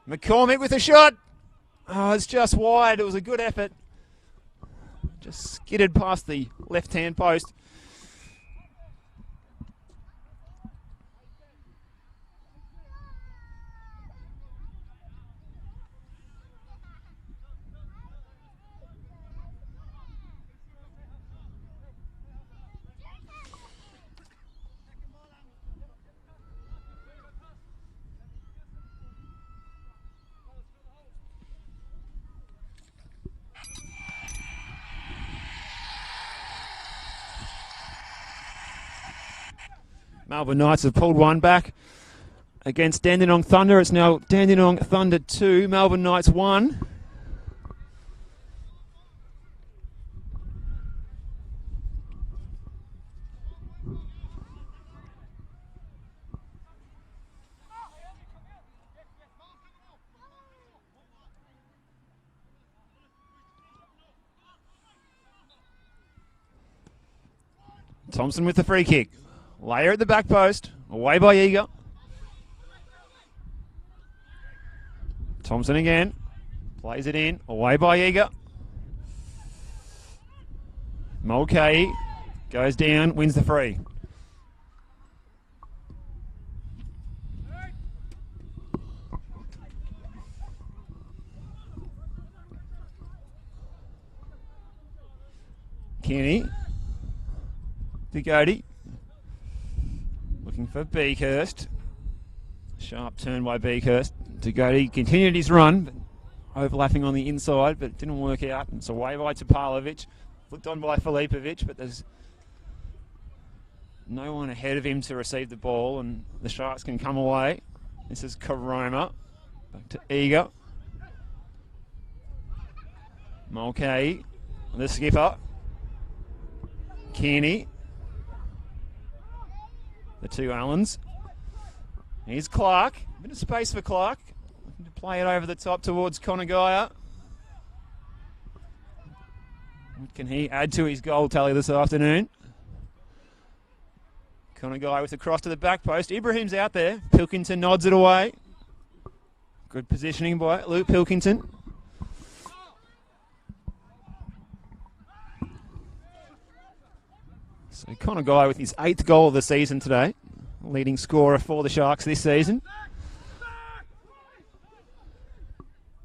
McCormick with a shot. Oh, it's just wide. It was a good effort Just skidded past the left-hand post. Melbourne Knights have pulled one back against Dandenong Thunder. It's now Dandenong Thunder 2, Melbourne Knights 1. Thompson with the free kick. Layer at the back post. Away by Eager. Thompson again. Plays it in. Away by Eager. Mulcahy goes down. Wins the free. Kenny. Bigody. Looking for Beakhurst. Sharp turn by Beakhurst. Tagoti continued his run, but overlapping on the inside, but it didn't work out. It's away by Topalovic. Flicked on by Filipovic, but there's no one ahead of him to receive the ball, and the Sharks can come away. This is Karoma. Back to Eager. Mulcahy, the skipper. Kearney. The two Allens. Here's Clark. A bit of space for Clark. Looking to play it over the top towards Conagaya. What can he add to his goal tally this afternoon? Conagaya with a cross to the back post. Ibrahim's out there. Pilkington nods it away. Good positioning by Luke Pilkington. So Conagaya with his 8th goal of the season today. Leading scorer for the Sharks this season.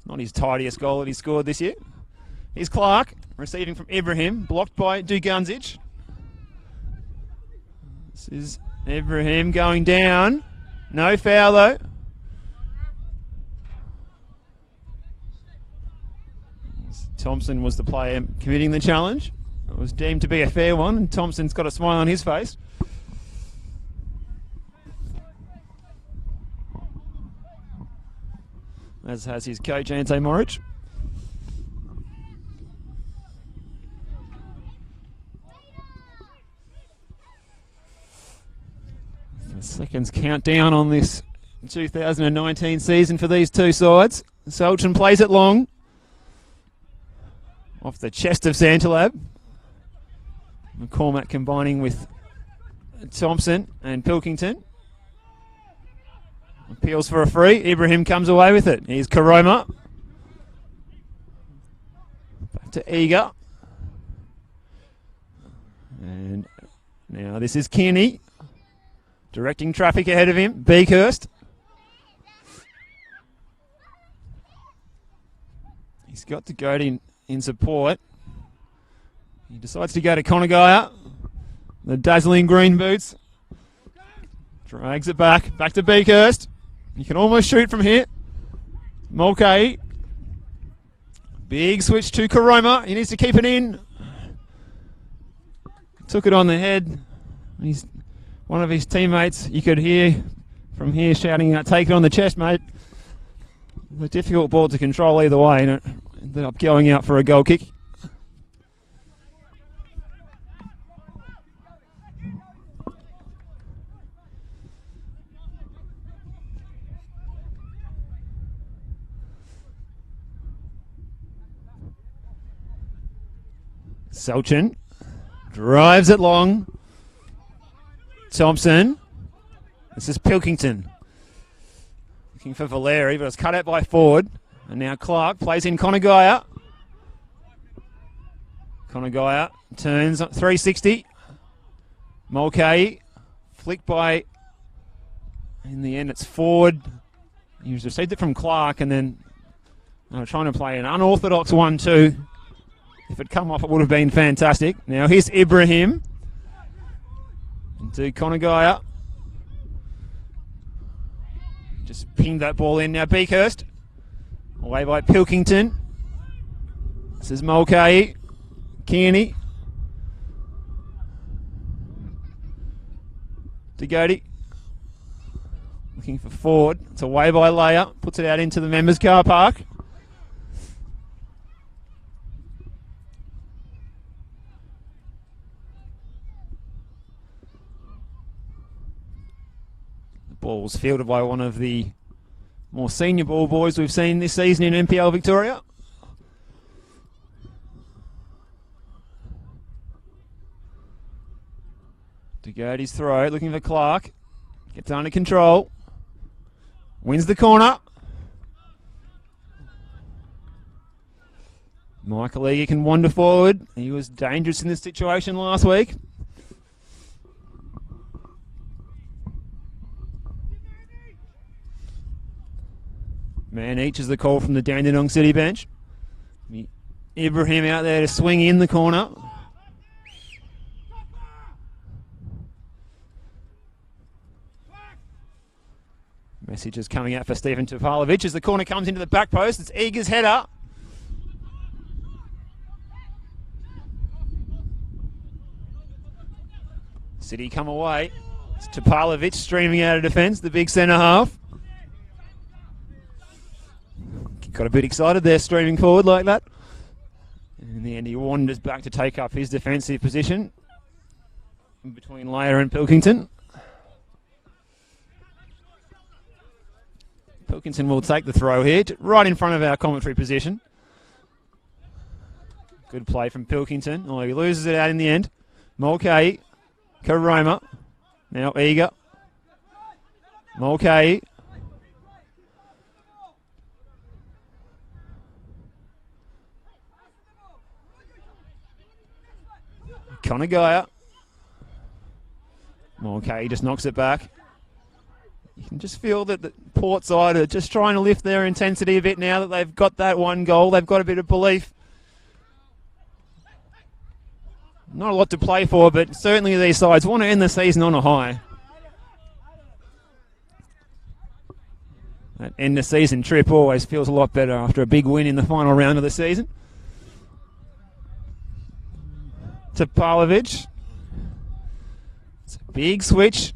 Not his tidiest goal that he scored this year. Here's Clark, receiving from Ibrahim, blocked by Duganzic. This is Ibrahim going down. No foul though. Thompson was the player committing the challenge. It was deemed to be a fair one, and Thompson's got a smile on his face. As has his coach, Ante Moric. The seconds count down on this 2019 season for these two sides. Selchin plays it long. Off the chest of Santalab. McCormack combining with Thompson and Pilkington. Appeals for a free. Ibrahim comes away with it. Here's Karoma. Back to Eager. And now this is Kearney. Directing traffic ahead of him. Beakhurst. He's got to go in support. He decides to go to Conagaya. The dazzling green boots. Drags it back to Beakhurst. You can almost shoot from here. Mulcahy. Big switch to Karoma. He needs to keep it in. Took it on the head. He's one of his teammates. You could hear from here shouting out, "Take it on the chest, mate." A difficult ball to control either way, and it ended up going out for a goal kick. Selchin drives it long. Thompson. This is Pilkington. Looking for Valeri, but it's cut out by Ford. And now Clark plays in Conagaya. Konagaya turns 360. Mulcahy flicked by, in the end it's Ford. He's received it from Clark, and then they were trying to play an unorthodox 1-2. If it come off, it would have been fantastic. Now here's Ibrahim into Konagaya. Just pinged that ball in. Now Beakhurst away by Pilkington. This is Mulcahy. Kearney. DeGoty. Looking for Ford. It's away by Leia. Puts it out into the members' car park. The ball was fielded by one of the more senior ball boys we've seen this season in NPL Victoria. DeGoty's throw, looking for Clark. Gets under control. Wins the corner. Michael Egan can wander forward. He was dangerous in this situation last week. Man each is the call from the Dandenong City bench. Ibrahim out there to swing in the corner. Message is coming out for Stephen Topalovic as the corner comes into the back post. It's Eager's header. City come away. It's Topalovic streaming out of defence, the big centre half. Got a bit excited there, streaming forward like that. In the end, he wanders back to take up his defensive position in between Leia and Pilkington. Pilkington will take the throw here, right in front of our commentary position. Good play from Pilkington. Oh, he loses it out in the end. Mulcahy, Karoma, now Eager. Mulcahy. Konagaya. Mulcahy just knocks it back. You can just feel that the Port side are just trying to lift their intensity a bit now that they've got that one goal. They've got a bit of belief. Not a lot to play for, but certainly these sides want to end the season on a high. That end of season trip always feels a lot better after a big win in the final round of the season. Topalovic. It's a big switch.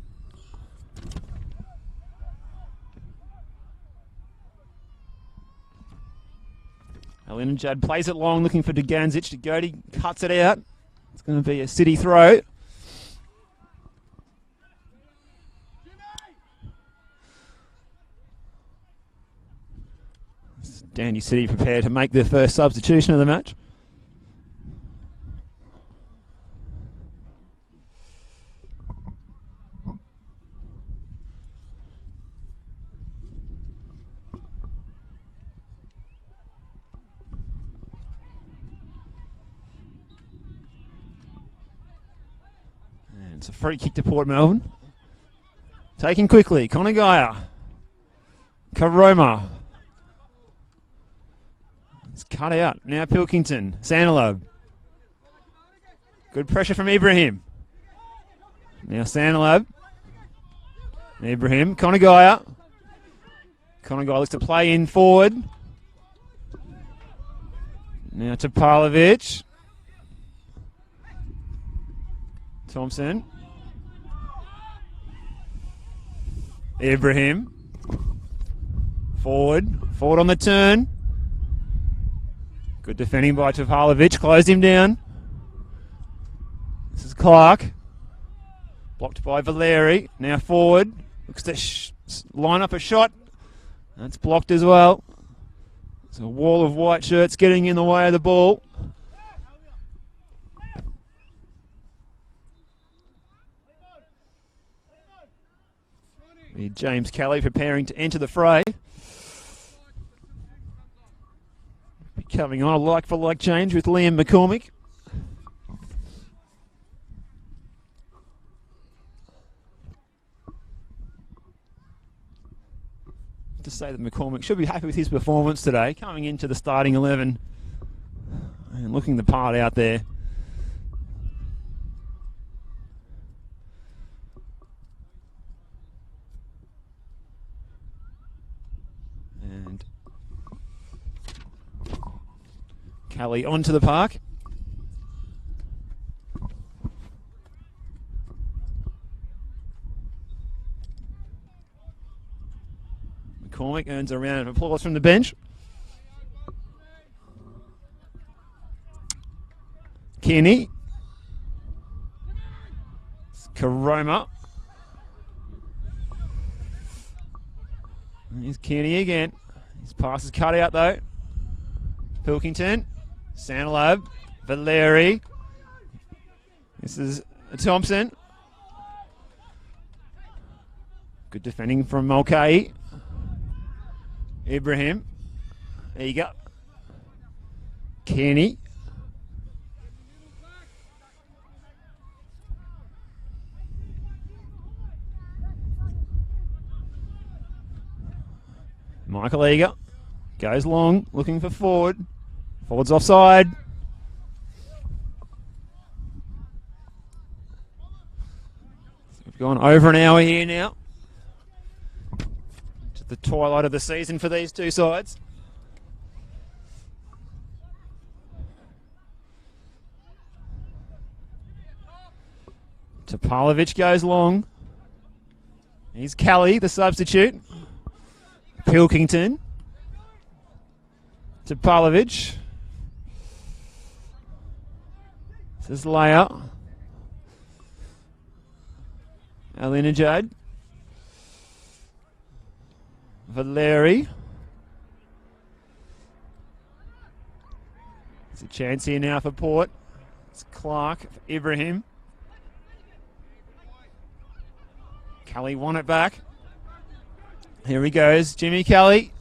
Alinajad plays it long, looking for Deganzic. DeGoty cuts it out. It's going to be a City throw. Dandy City prepared to make their first substitution of the match. It's a free kick to Port Melbourne. Taken quickly, Konagaya. Karoma. It's cut out. Now Pilkington. Sanalab. Good pressure from Ibrahim. Now Sanalab. Ibrahim. Konagaya. Konagaya looks to play in forward. Now to Topalovic. Thompson. Ibrahim. Forward. Forward on the turn. Good defending by Topalovic. Closed him down. This is Clark. Blocked by Valeri. Now forward. Looks to line up a shot. That's blocked as well. It's a wall of white shirts getting in the way of the ball. James Kelly preparing to enter the fray. Coming on a like-for-like change with Liam McCormick. say that McCormick should be happy with his performance today, coming into the starting 11 and looking the part out there. And Kelly onto the park. McCormick earns a round of applause from the bench. Kearney. Karoma. Here's Kearney again. His pass is cut out though. Pilkington. Santalab. Valeri. This is Thompson. Good defending from Mulcahy. Ibrahim. Eager. Kearney. Michael Eager goes long, looking for Ford. Ford's offside. We've gone over an hour here now. To the twilight of the season for these two sides. Topalovic goes long. Here's Kelly, the substitute. Pilkington. Topalovic. This is Leia. Alinajad. Valeri. There's a chance here now for Port. It's Clark for Ibrahim. Kelly won it back. Here he goes, Jimmy Kelly.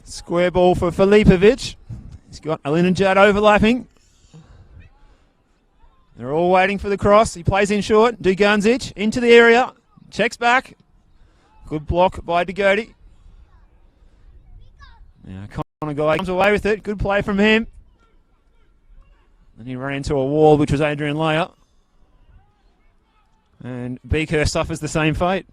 Square ball for Filipovic. He's got Alinajad overlapping. They're all waiting for the cross. He plays in short. Duganzic into the area. Checks back. Good block by Degodi. Now Connor Guy comes away with it. Good play from him. Then he ran into a wall, which was Adrian Leia. And Beaker suffers the same fate.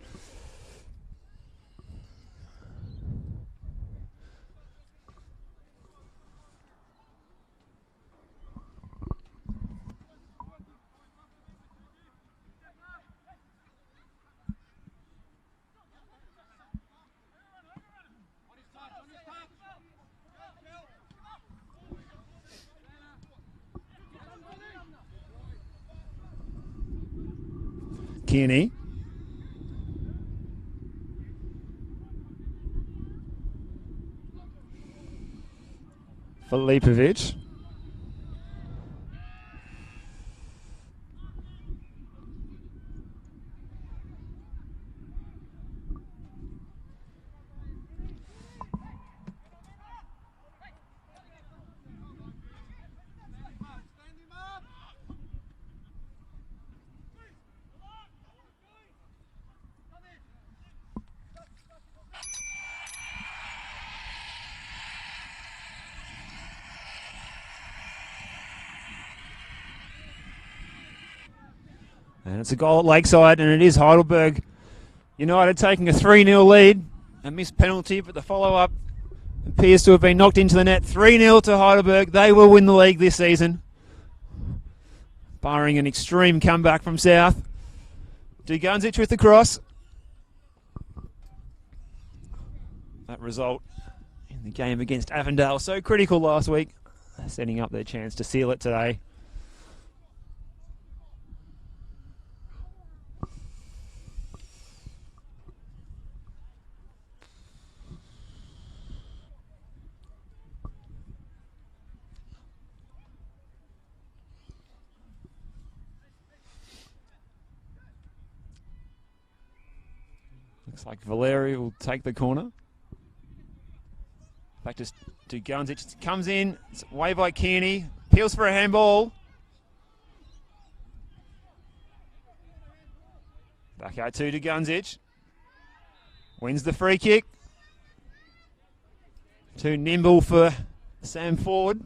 Kearney. Filipovic. And it's a goal at Lakeside, and it is Heidelberg United taking a 3-0 lead. A missed penalty, but the follow-up appears to have been knocked into the net. 3-0 to Heidelberg. They will win the league this season, barring an extreme comeback from South. Duganzic with the cross. That result in the game against Avondale, so critical last week, setting up their chance to seal it today. Looks like Valeri will take the corner. Back to Duganzic. Comes in. It's away by Kearney. Peels for a handball. Back out to Duganzic. Wins the free kick. Too nimble for Sam Ford.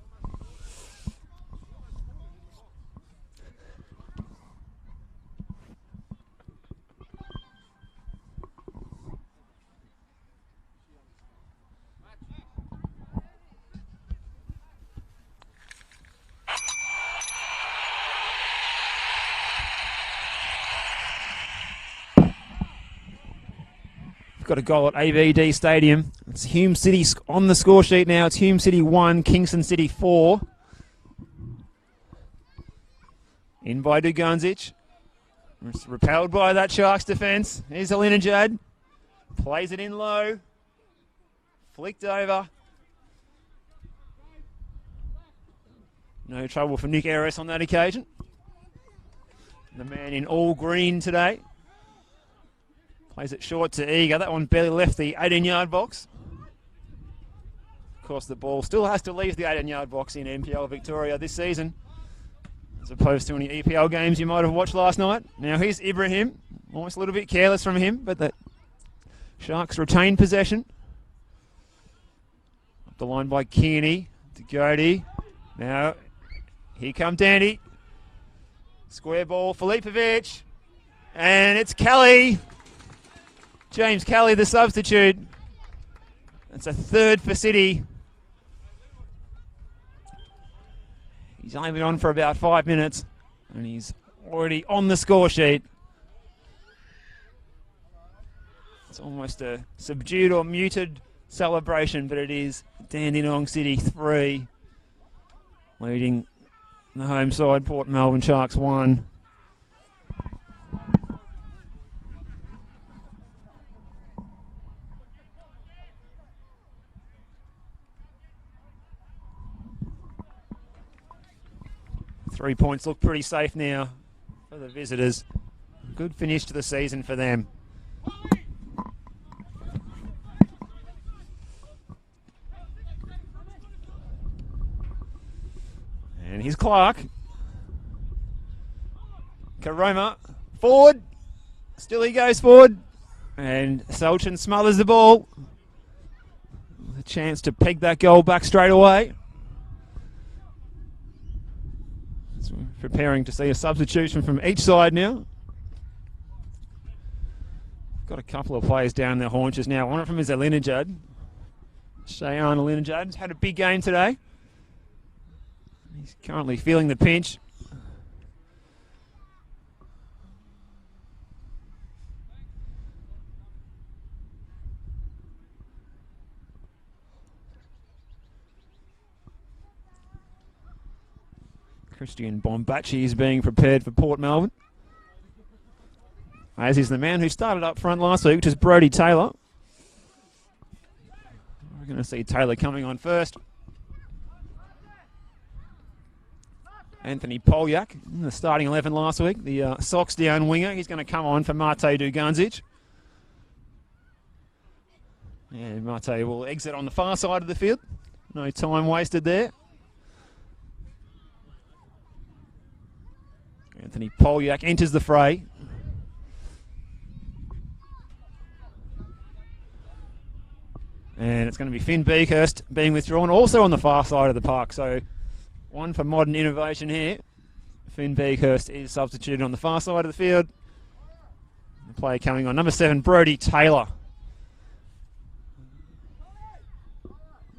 Got a goal at ABD Stadium. It's Hume City on the score sheet now. It's Hume City 1, Kingston City 4. In by Duganzic. It's repelled by that Sharks defence. Here's Alinajad. Plays it in low. Flicked over. No trouble for Nick Eris on that occasion. The man in all green today. Plays it short to Eager. That one barely left the 18-yard box. Of course, the ball still has to leave the 18-yard box in NPL Victoria this season, as opposed to any EPL games you might have watched last night. Now here's Ibrahim. Almost a little bit careless from him, but the Sharks retain possession. Up the line by Kearney to Godey. Now, here comes Dandy. Square ball, Filipovic. And it's Kelly. James Kelly, the substitute. That's a third for City. He's only been on for about 5 minutes, and he's already on the score sheet. It's almost a subdued or muted celebration, but it is Dandenong City 3, leading the home side, Port Melbourne Sharks 1. Three points look pretty safe now for the visitors. Good finish to the season for them. And here's Clark. Karoma forward. Still he goes forward. And Selchin smothers the ball. With a chance to peg that goal back straight away. So we're preparing to see a substitution from each side now. Got a couple of players down their haunches now. One of them is Alinajad. Shayan Alinajad had a big game today. He's currently feeling the pinch. Christian Bombachi is being prepared for Port Melbourne, as is the man who started up front last week, which is Brodie Taylor. We're going to see Taylor coming on first. Anthony Polyak in the starting 11 last week, the socks down winger. He's going to come on for Mate Duganzic. And Mate will exit on the far side of the field. No time wasted there. Anthony Polyak enters the fray. And it's going to be Finn Beakhurst being withdrawn, also on the far side of the park. So one for modern innovation here. Finn Beakhurst is substituted on the far side of the field. The player coming on, number 7, Brodie Taylor.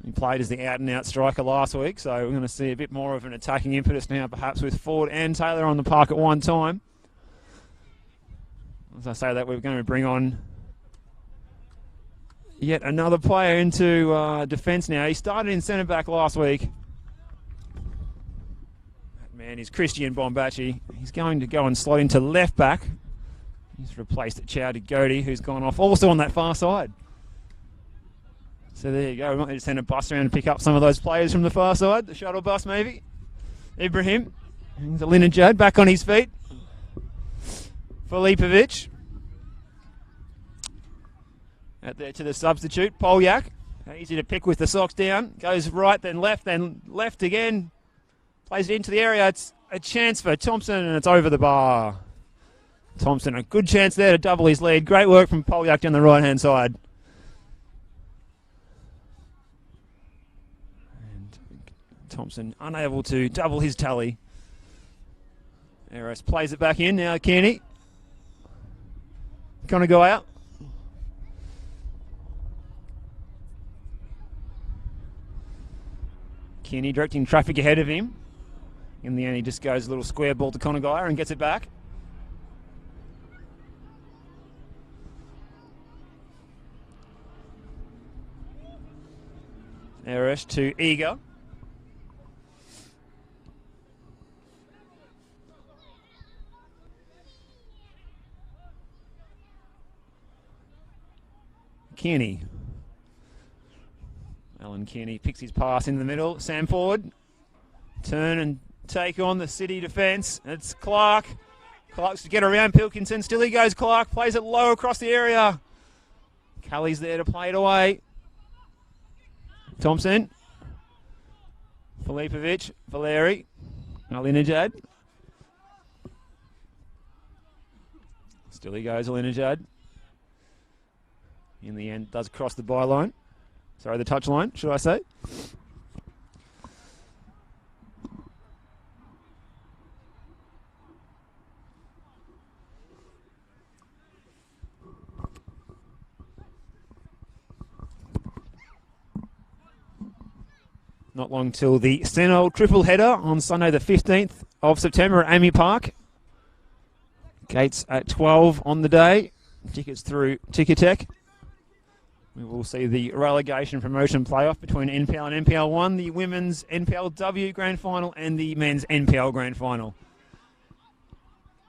He played as the out-and-out striker last week, so we're going to see a bit more of an attacking impetus now, perhaps with Ford and Taylor on the park at one time. As I say that, we're going to bring on yet another player into defence now. He started in centre-back last week. That man is Christian Bombachi. He's going to go and slot into left-back. He's replaced Chow Degodi, who's gone off also on that far side. So there you go. We might need to send a bus around and pick up some of those players from the far side. The shuttle bus, maybe. Ibrahim. Alinajad back on his feet. Filipovic. Out there to the substitute. Polyak. Easy to pick with the socks down. Goes right, then left again. Plays it into the area. It's a chance for Thompson, and it's over the bar. Thompson, a good chance there to double his lead. Great work from Polyak down the right-hand side. Thompson unable to double his tally. Eros plays it back in now. Kearney. Gonna go out. Kearney directing traffic ahead of him. In the end, he just goes a little square ball to Conagaya and gets it back. Eros to Eager. Kearney. Alan Kearney picks his pass in the middle. Sam Ford. Turn and take on the City defence. It's Clark. Clark's to get around Pilkington. Still he goes Clark. Plays it low across the area. Cully's there to play it away. Thompson. Filipovic. Valeri. Alinejad. Still he goes Alinejad. In the end, does cross the byline. Sorry, the touch line, should I say. Not long till the Senol triple header on Sunday the 15th of September at Amy Park. Gates at 12 on the day. Tickets through Ticketek. We will see the relegation promotion playoff between NPL and NPL 1, the women's NPLW Grand Final and the men's NPL Grand Final.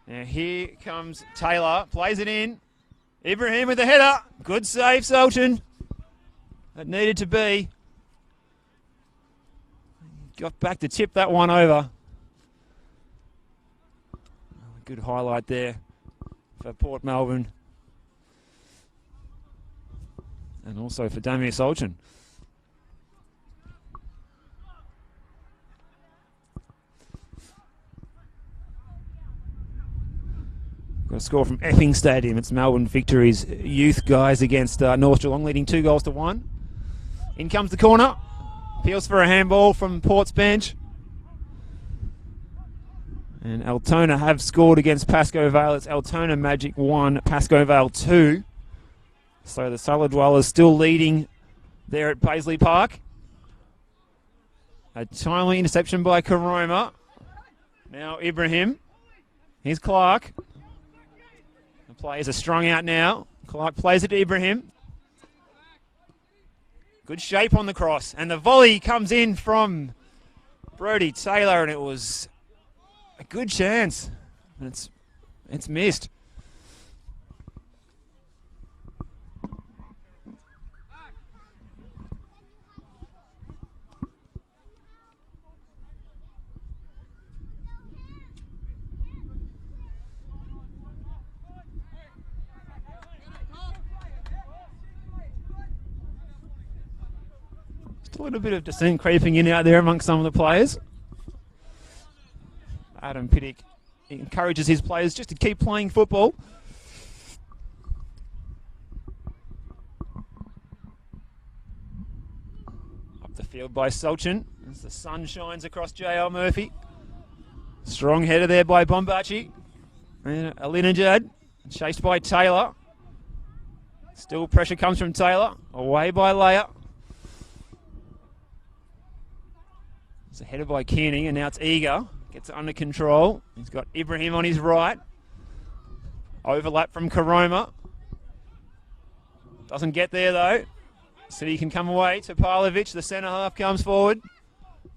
Now here comes Taylor, plays it in. Ibrahim with the header. Good save, Sultan. That needed to be. Got back to tip that one over. Good highlight there for Port Melbourne. And also for Damir Solchin. Got a score from Epping Stadium. It's Melbourne Victory's youth guys against North Geelong, leading 2-1. In comes the corner. Peels for a handball from Port's bench. And Altona have scored against Pascoe Vale. It's Altona Magic 1, Pascoe Vale 2. So the Cellar Dwellers still leading there at Paisley Park. A timely interception by Karoma. Now Ibrahim. Here's Clark. The players are strung out now. Clark plays it to Ibrahim. Good shape on the cross. And the volley comes in from Brodie Taylor, and it was a good chance. And it's missed. A little bit of dissent creeping in out there amongst some of the players. Adam Pittick encourages his players just to keep playing football. Up the field by Solchin as the sun shines across J.L. Murphy. Strong header there by Bombachi. And Alinejad chased by Taylor. Still pressure comes from Taylor. Away by Leia. It's a header by Kearney, and now it's Eager. Gets it under control. He's got Ibrahim on his right. Overlap from Karoma. Doesn't get there though. City can come away to Pavlovic. The centre half comes forward.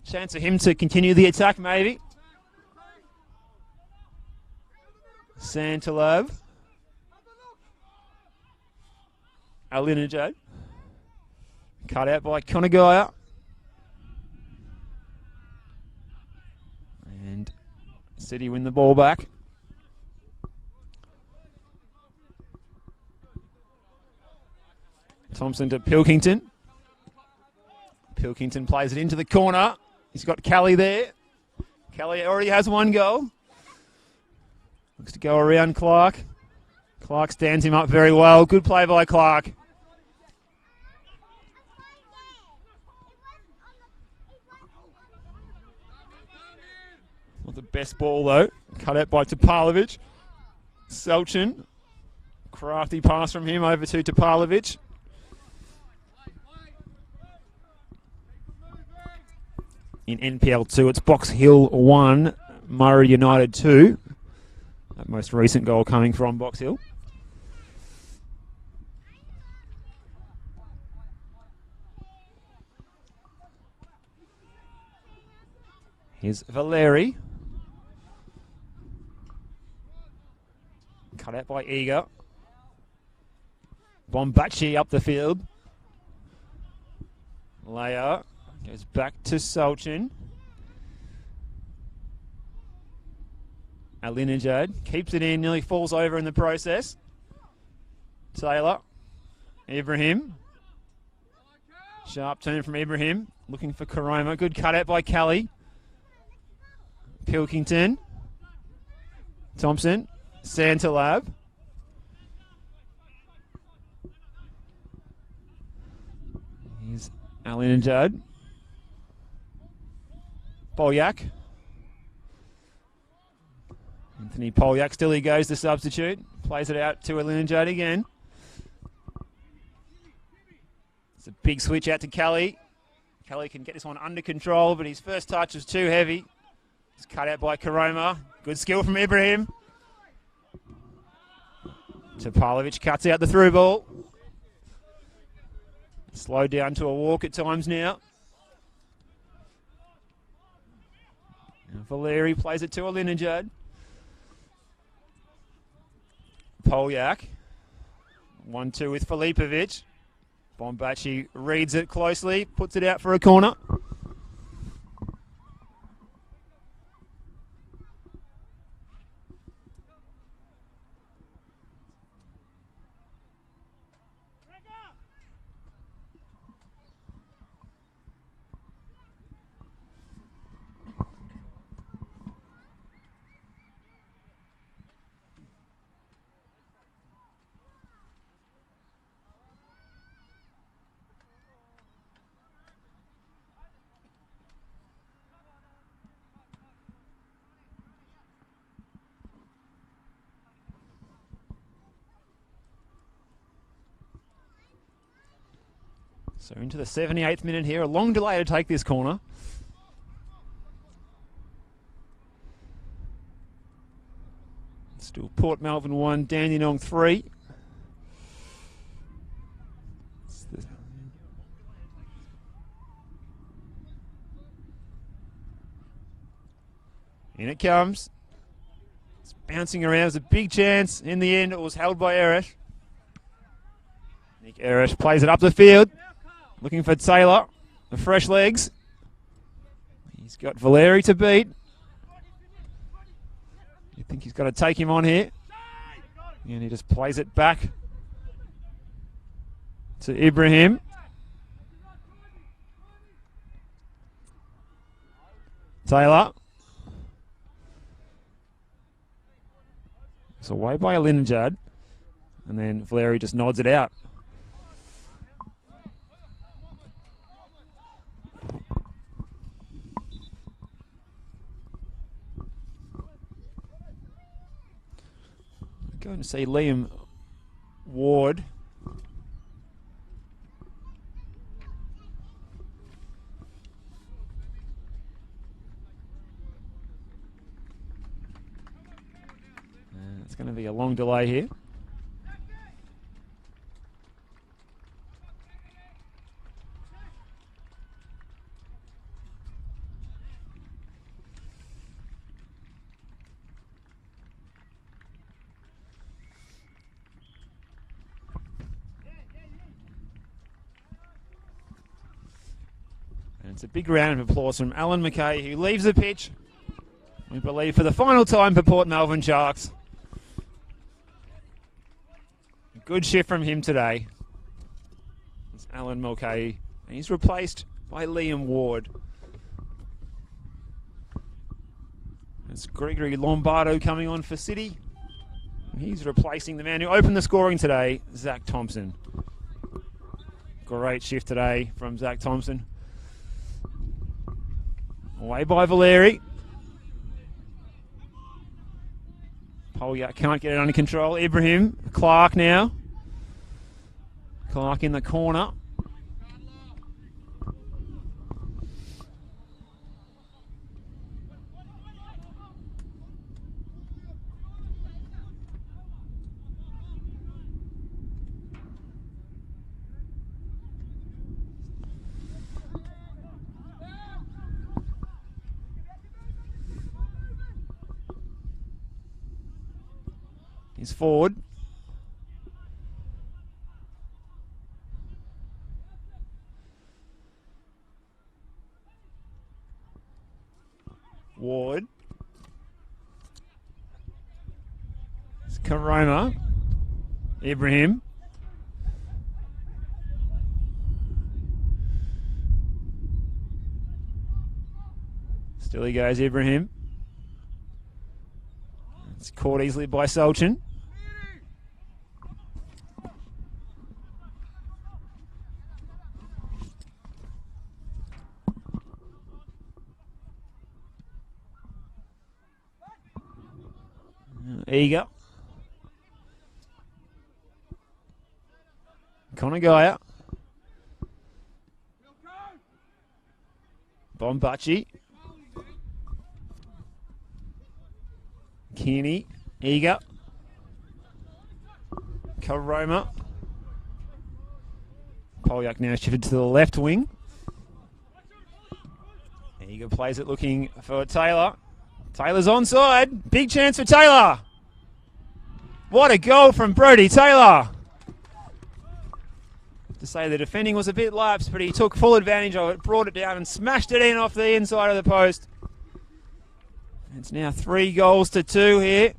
Chance for him to continue the attack maybe. Santalov. Alinejad. Cut out by Conagaya. And City win the ball back. Thompson to Pilkington. Pilkington plays it into the corner. He's got Kelly there. Kelly already has one goal. Looks to go around Clark. Clark stands him up very well. Good play by Clark. Not the best ball though. Cut out by Topalovic. Selchin. Crafty pass from him over to Topalovic. In NPL 2, it's Box Hill 1, Murray United 2. That most recent goal coming from Box Hill. Here's Valeri. Cut out by Eager. Bombachi up the field. Leia goes back to Solchin. Alinejad keeps it in, nearly falls over in the process. Taylor. Ibrahim. Sharp turn from Ibrahim. Looking for Karoma. Good cut out by Kelly. Pilkington. Thompson. Santalab. Here's Alinejad. Polyak. Anthony Polyak, still he goes, the substitute. Plays it out to Alinejad again. It's a big switch out to Kelly. Kelly can get this one under control, but his first touch was too heavy. It's cut out by Karoma. Good skill from Ibrahim. Topalovic cuts out the through ball. Slowed down to a walk at times now. Valeri plays it to Alinejad. Polyak. 1-2 with Filipovic. Bombachi reads it closely, puts it out for a corner. So into the 78th minute here. A long delay to take this corner. Still Port Melbourne 1, Dandenong 3. In it comes. It's bouncing around. It was a big chance. In the end, it was held by Eresh. Nick Eresh plays it up the field. Looking for Taylor. The fresh legs. He's got Valeri to beat. You think he's got to take him on here. And he just plays it back to Ibrahim. Taylor. It's away by Alinejad. And then Valeri just nods it out. Going to see Liam Ward. It's going to be a long delay here. It's a big round of applause from Alan McKay, who leaves the pitch, we believe, for the final time for Port Melbourne Sharks. Good shift from him today. It's Alan McKay, and he's replaced by Liam Ward. It's Gregory Lombardo coming on for City. He's replacing the man who opened the scoring today, Zach Thompson. Great shift today from Zach Thompson. Away by Valeri. Polyak can't get it under control. Ibrahim, Clark now. Clark in the corner. He's forward. Ward. It's Karoma. Ibrahim. Still he goes, Ibrahim. It's caught easily by Solchin. Eager. Konagaya. Bombachi. Kearney. Eager. Karoma. Polyak now shifted to the left wing. Eager plays it looking for Taylor. Taylor's onside. Big chance for Taylor. What a goal from Brodie Taylor. To say the defending was a bit lapsed, but he took full advantage of it, brought it down and smashed it in off the inside of the post. It's now 3-2 here.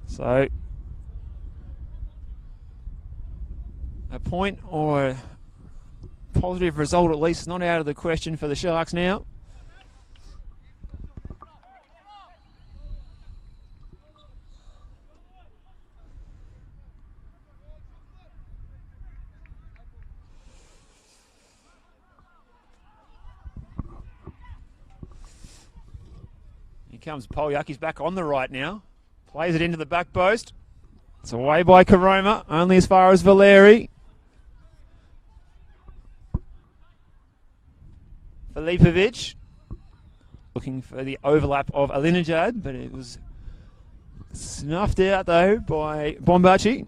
So, a point or a positive result at least is not out of the question for the Sharks now. Here comes Polyak. He's back on the right now. Plays it into the back post. It's away by Karoma, only as far as Valeri. Filipovic looking for the overlap of Alinejad, but it was snuffed out though by Bombachi.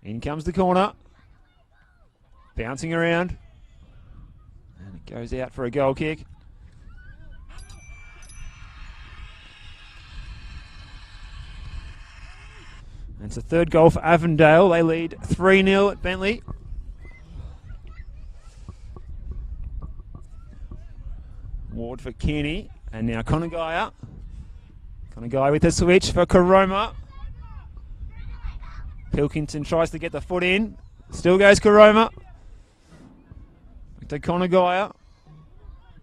In comes the corner. Bouncing around. And it goes out for a goal kick. And it's a third goal for Avondale. They lead 3-0 at Bentley. Ward for Kearney. And now Konagaya. Konagaya with the switch for Karoma. Pilkington tries to get the foot in. Still goes Karoma. To Konagaya.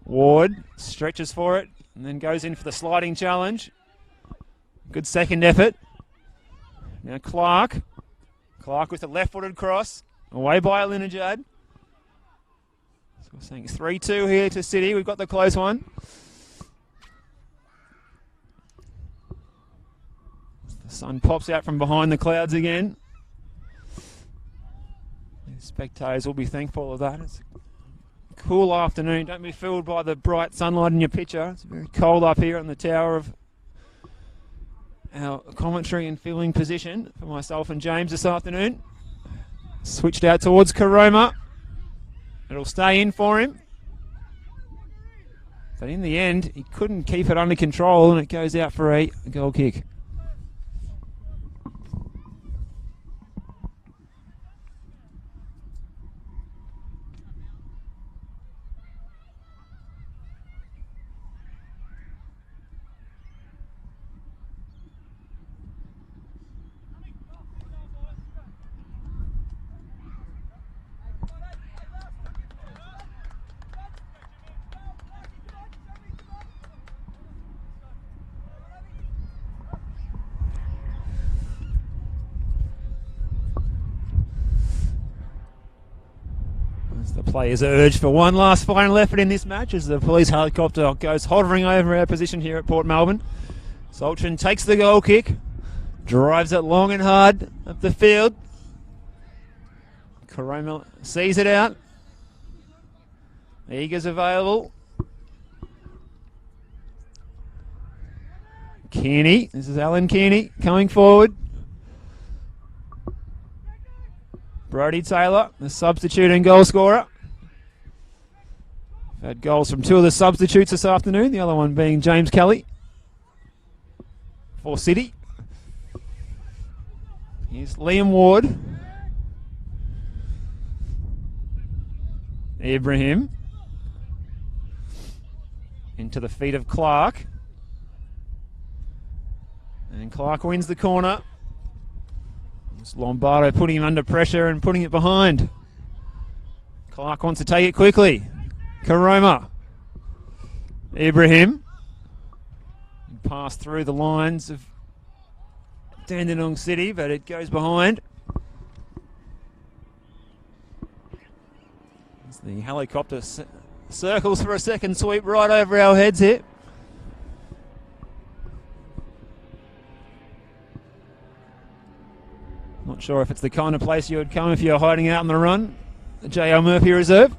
Ward stretches for it and then goes in for the sliding challenge. Good second effort. Now Clark. Clark with a left-footed cross. Away by Alinejad. So we're saying 3-2 here to City. We've got the close one. The sun pops out from behind the clouds again. The spectators will be thankful of that. It's a cool afternoon. Don't be fooled by the bright sunlight in your picture. It's very cold up here on the tower of our commentary and filming position for myself and James this afternoon. Switched out towards Karoma. It'll stay in for him. But in the end, he couldn't keep it under control and it goes out for a goal kick. The players are urged for one last final effort in this match as the police helicopter goes hovering over our position here at Port Melbourne. Solchen takes the goal kick, drives it long and hard up the field. Karoma sees it out. Eager's available. Kearney, this is Alan Kearney coming forward. Brodie Taylor, the substitute and goal scorer. We've had goals from two of the substitutes this afternoon, the other one being James Kelly for City. Here's Liam Ward. Ibrahim. Into the feet of Clark. And Clark wins the corner. It's Lombardo putting him under pressure and putting it behind. Clark wants to take it quickly. Karoma. Ibrahim. Pass through the lines of Dandenong City, but it goes behind. As the helicopter circles for a second sweep right over our heads here. Not sure if it's the kind of place you would come if you're hiding out on the run. The J.L. Murphy Reserve.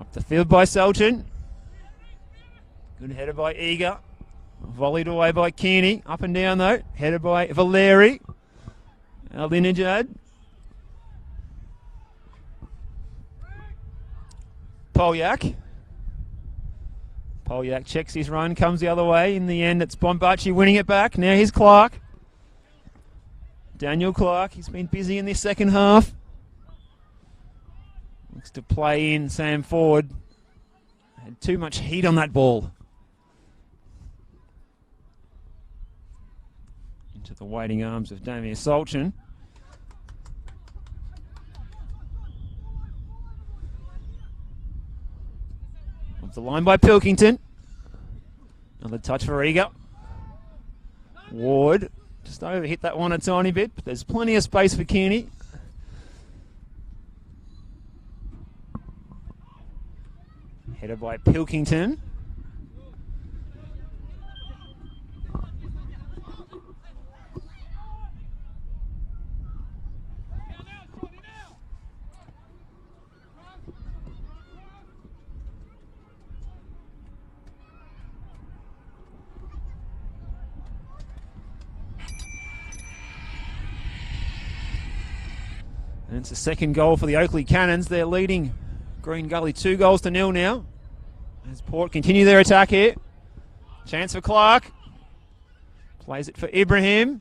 Up the field by Selchin. Good header by Eager. Volleyed away by Kearney. Up and down though. Headed by Valeri. Alinejad. Polyak. Polyak checks his run, comes the other way. In the end, it's Bombachi winning it back. Now here's Clark. Daniel Clark, he's been busy in this second half. Looks to play in Sam Ford. Had too much heat on that ball. Into the waiting arms of Damien Solchen. Off the line by Pilkington. Another touch for Eager. Ward just overhit that one a tiny bit, but there's plenty of space for Kearney. Headed by Pilkington. And it's a second goal for the Oakley Cannons. They're leading Green Gully 2-0 now. As Port continue their attack here. Chance for Clark. Plays it for Ibrahim.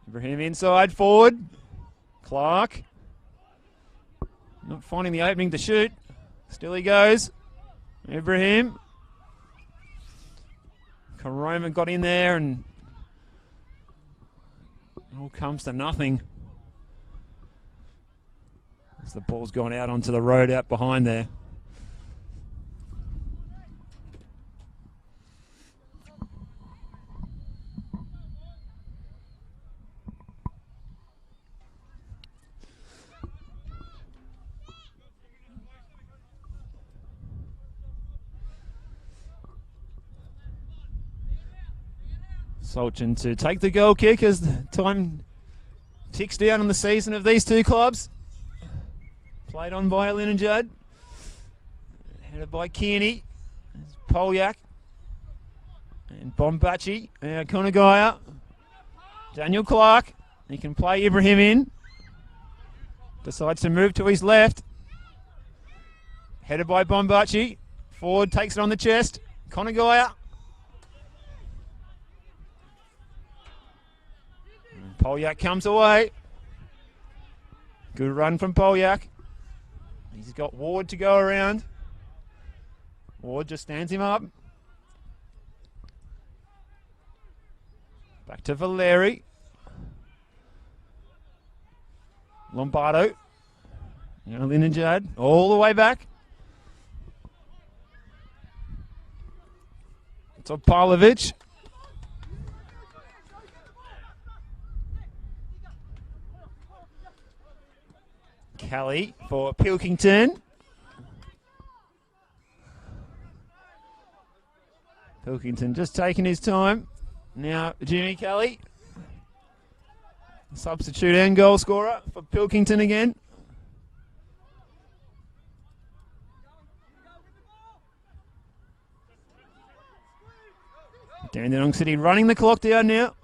Ibrahim inside, forward. Clark. Not finding the opening to shoot. Still he goes. Ibrahim. Karoma got in there and it all comes to nothing. As the ball's gone out onto the road out behind there. Solchen to take the goal kick as the time ticks down on the season of these two clubs. Played on by Alinejad. Headed by Kearney. There's Polyak. And Bombachi. Now Kunagaya. Daniel Clark. He can play Ibrahim in. Decides to move to his left. Headed by Bombachi. Forward takes it on the chest. Kunagaya. Polyak comes away. Good run from Polyak. He's got Ward to go around. Ward just stands him up. Back to Valeri. Lombardo. Alinejad all the way back. Topilovic. Kelly for Pilkington. Pilkington just taking his time. Now Jimmy Kelly, substitute and goal scorer for Pilkington again. Dandenong City running the clock down now.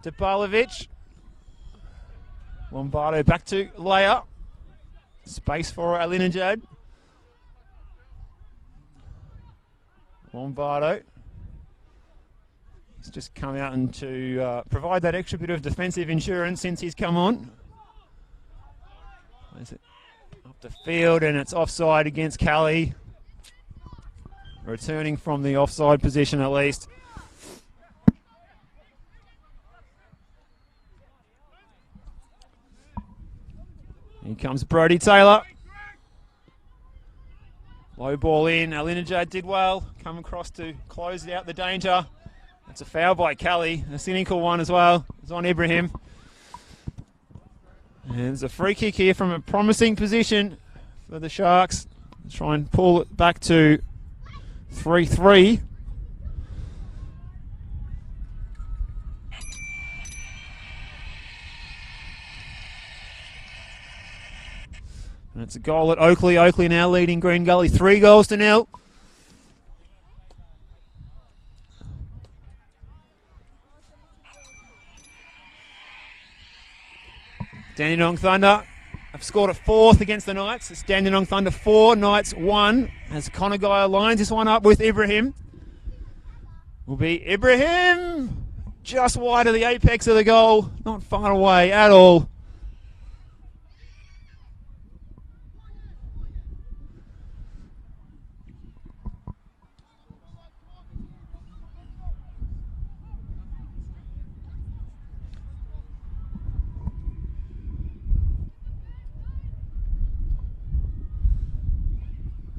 Topalovic. Lombardo back to Leia. Space for Alinajad. Lombardo. He's just come out and to provide that extra bit of defensive insurance since he's come on. Where's it? Up the field, and it's offside against Kelly. Returning from the offside position at least. Here comes Brodie Taylor. Low ball in. Alinajad did well. Come across to close out the danger. That's a foul by Kelly. A cynical one as well. It's on Ibrahim. And there's a free kick here from a promising position for the Sharks. Try and pull it back to 3-3. And it's a goal at Oakley. Oakley now leading Green Gully 3-0. Dandenong Thunder have scored a fourth against the Knights. It's Dandenong Thunder 4, Knights 1. As Conaguy lines this one up with Ibrahim. Will be Ibrahim. Just wide of the apex of the goal. Not far away at all.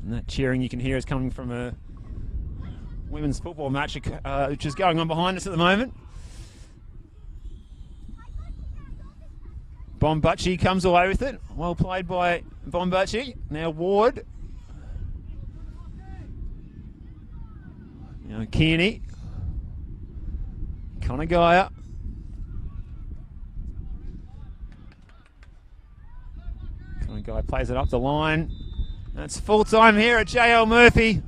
And that cheering you can hear is coming from a women's football match which is going on behind us at the moment. Bombachi comes away with it. Well played by Bombachi. Now Ward. Now Kearney. Conagaya. Conagaya plays it up the line. It's full time here at JL Murphy.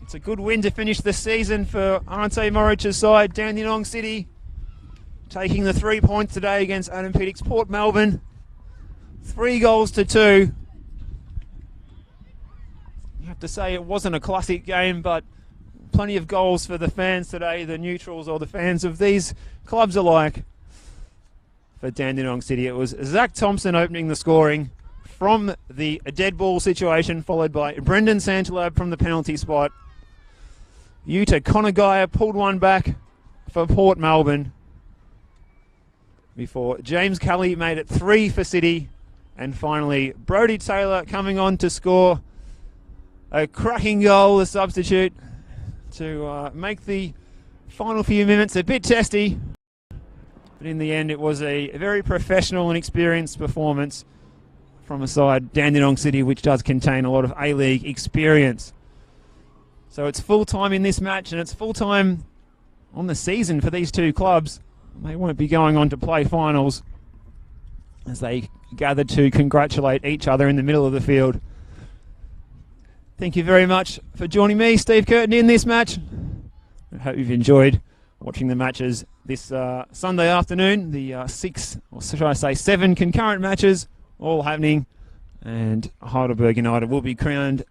It's a good win to finish the season for Ante Morich's side. Dandenong City taking the 3 points today against Adam Pettick's Port Melbourne. 3-2. You have to say it wasn't a classic game, but plenty of goals for the fans today, the neutrals or the fans of these clubs alike. For Dandenong City, it was Zach Thompson opening the scoring from the dead ball situation, followed by Brendan Santalab from the penalty spot. Yuta Conagaya pulled one back for Port Melbourne before James Kelly made it 3 for City. And finally, Brodie Taylor coming on to score a cracking goal, the substitute, to make the final few minutes a bit testy. But in the end, it was a very professional and experienced performance from a side, Dandenong City, which does contain a lot of A-League experience. So it's full-time in this match, and it's full-time on the season for these two clubs. They won't be going on to play finals as they gather to congratulate each other in the middle of the field. Thank you very much for joining me, Steve Curtin, in this match. I hope you've enjoyed watching the matches this Sunday afternoon. The 6, or should I say 7 concurrent matches all happening, and Heidelberg United will be crowned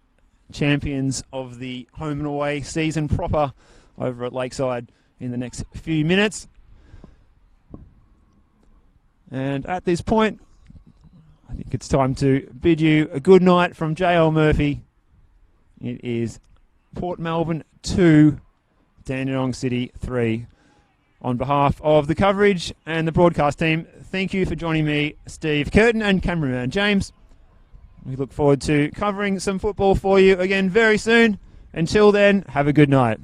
champions of the home and away season proper over at Lakeside in the next few minutes. And at this point, I think it's time to bid you a good night from JL Murphy. It is Port Melbourne 2, Dandenong City 3. On behalf of the coverage and the broadcast team, thank you for joining me, Steve Curtin, and cameraman James. We look forward to covering some football for you again very soon. Until then, have a good night.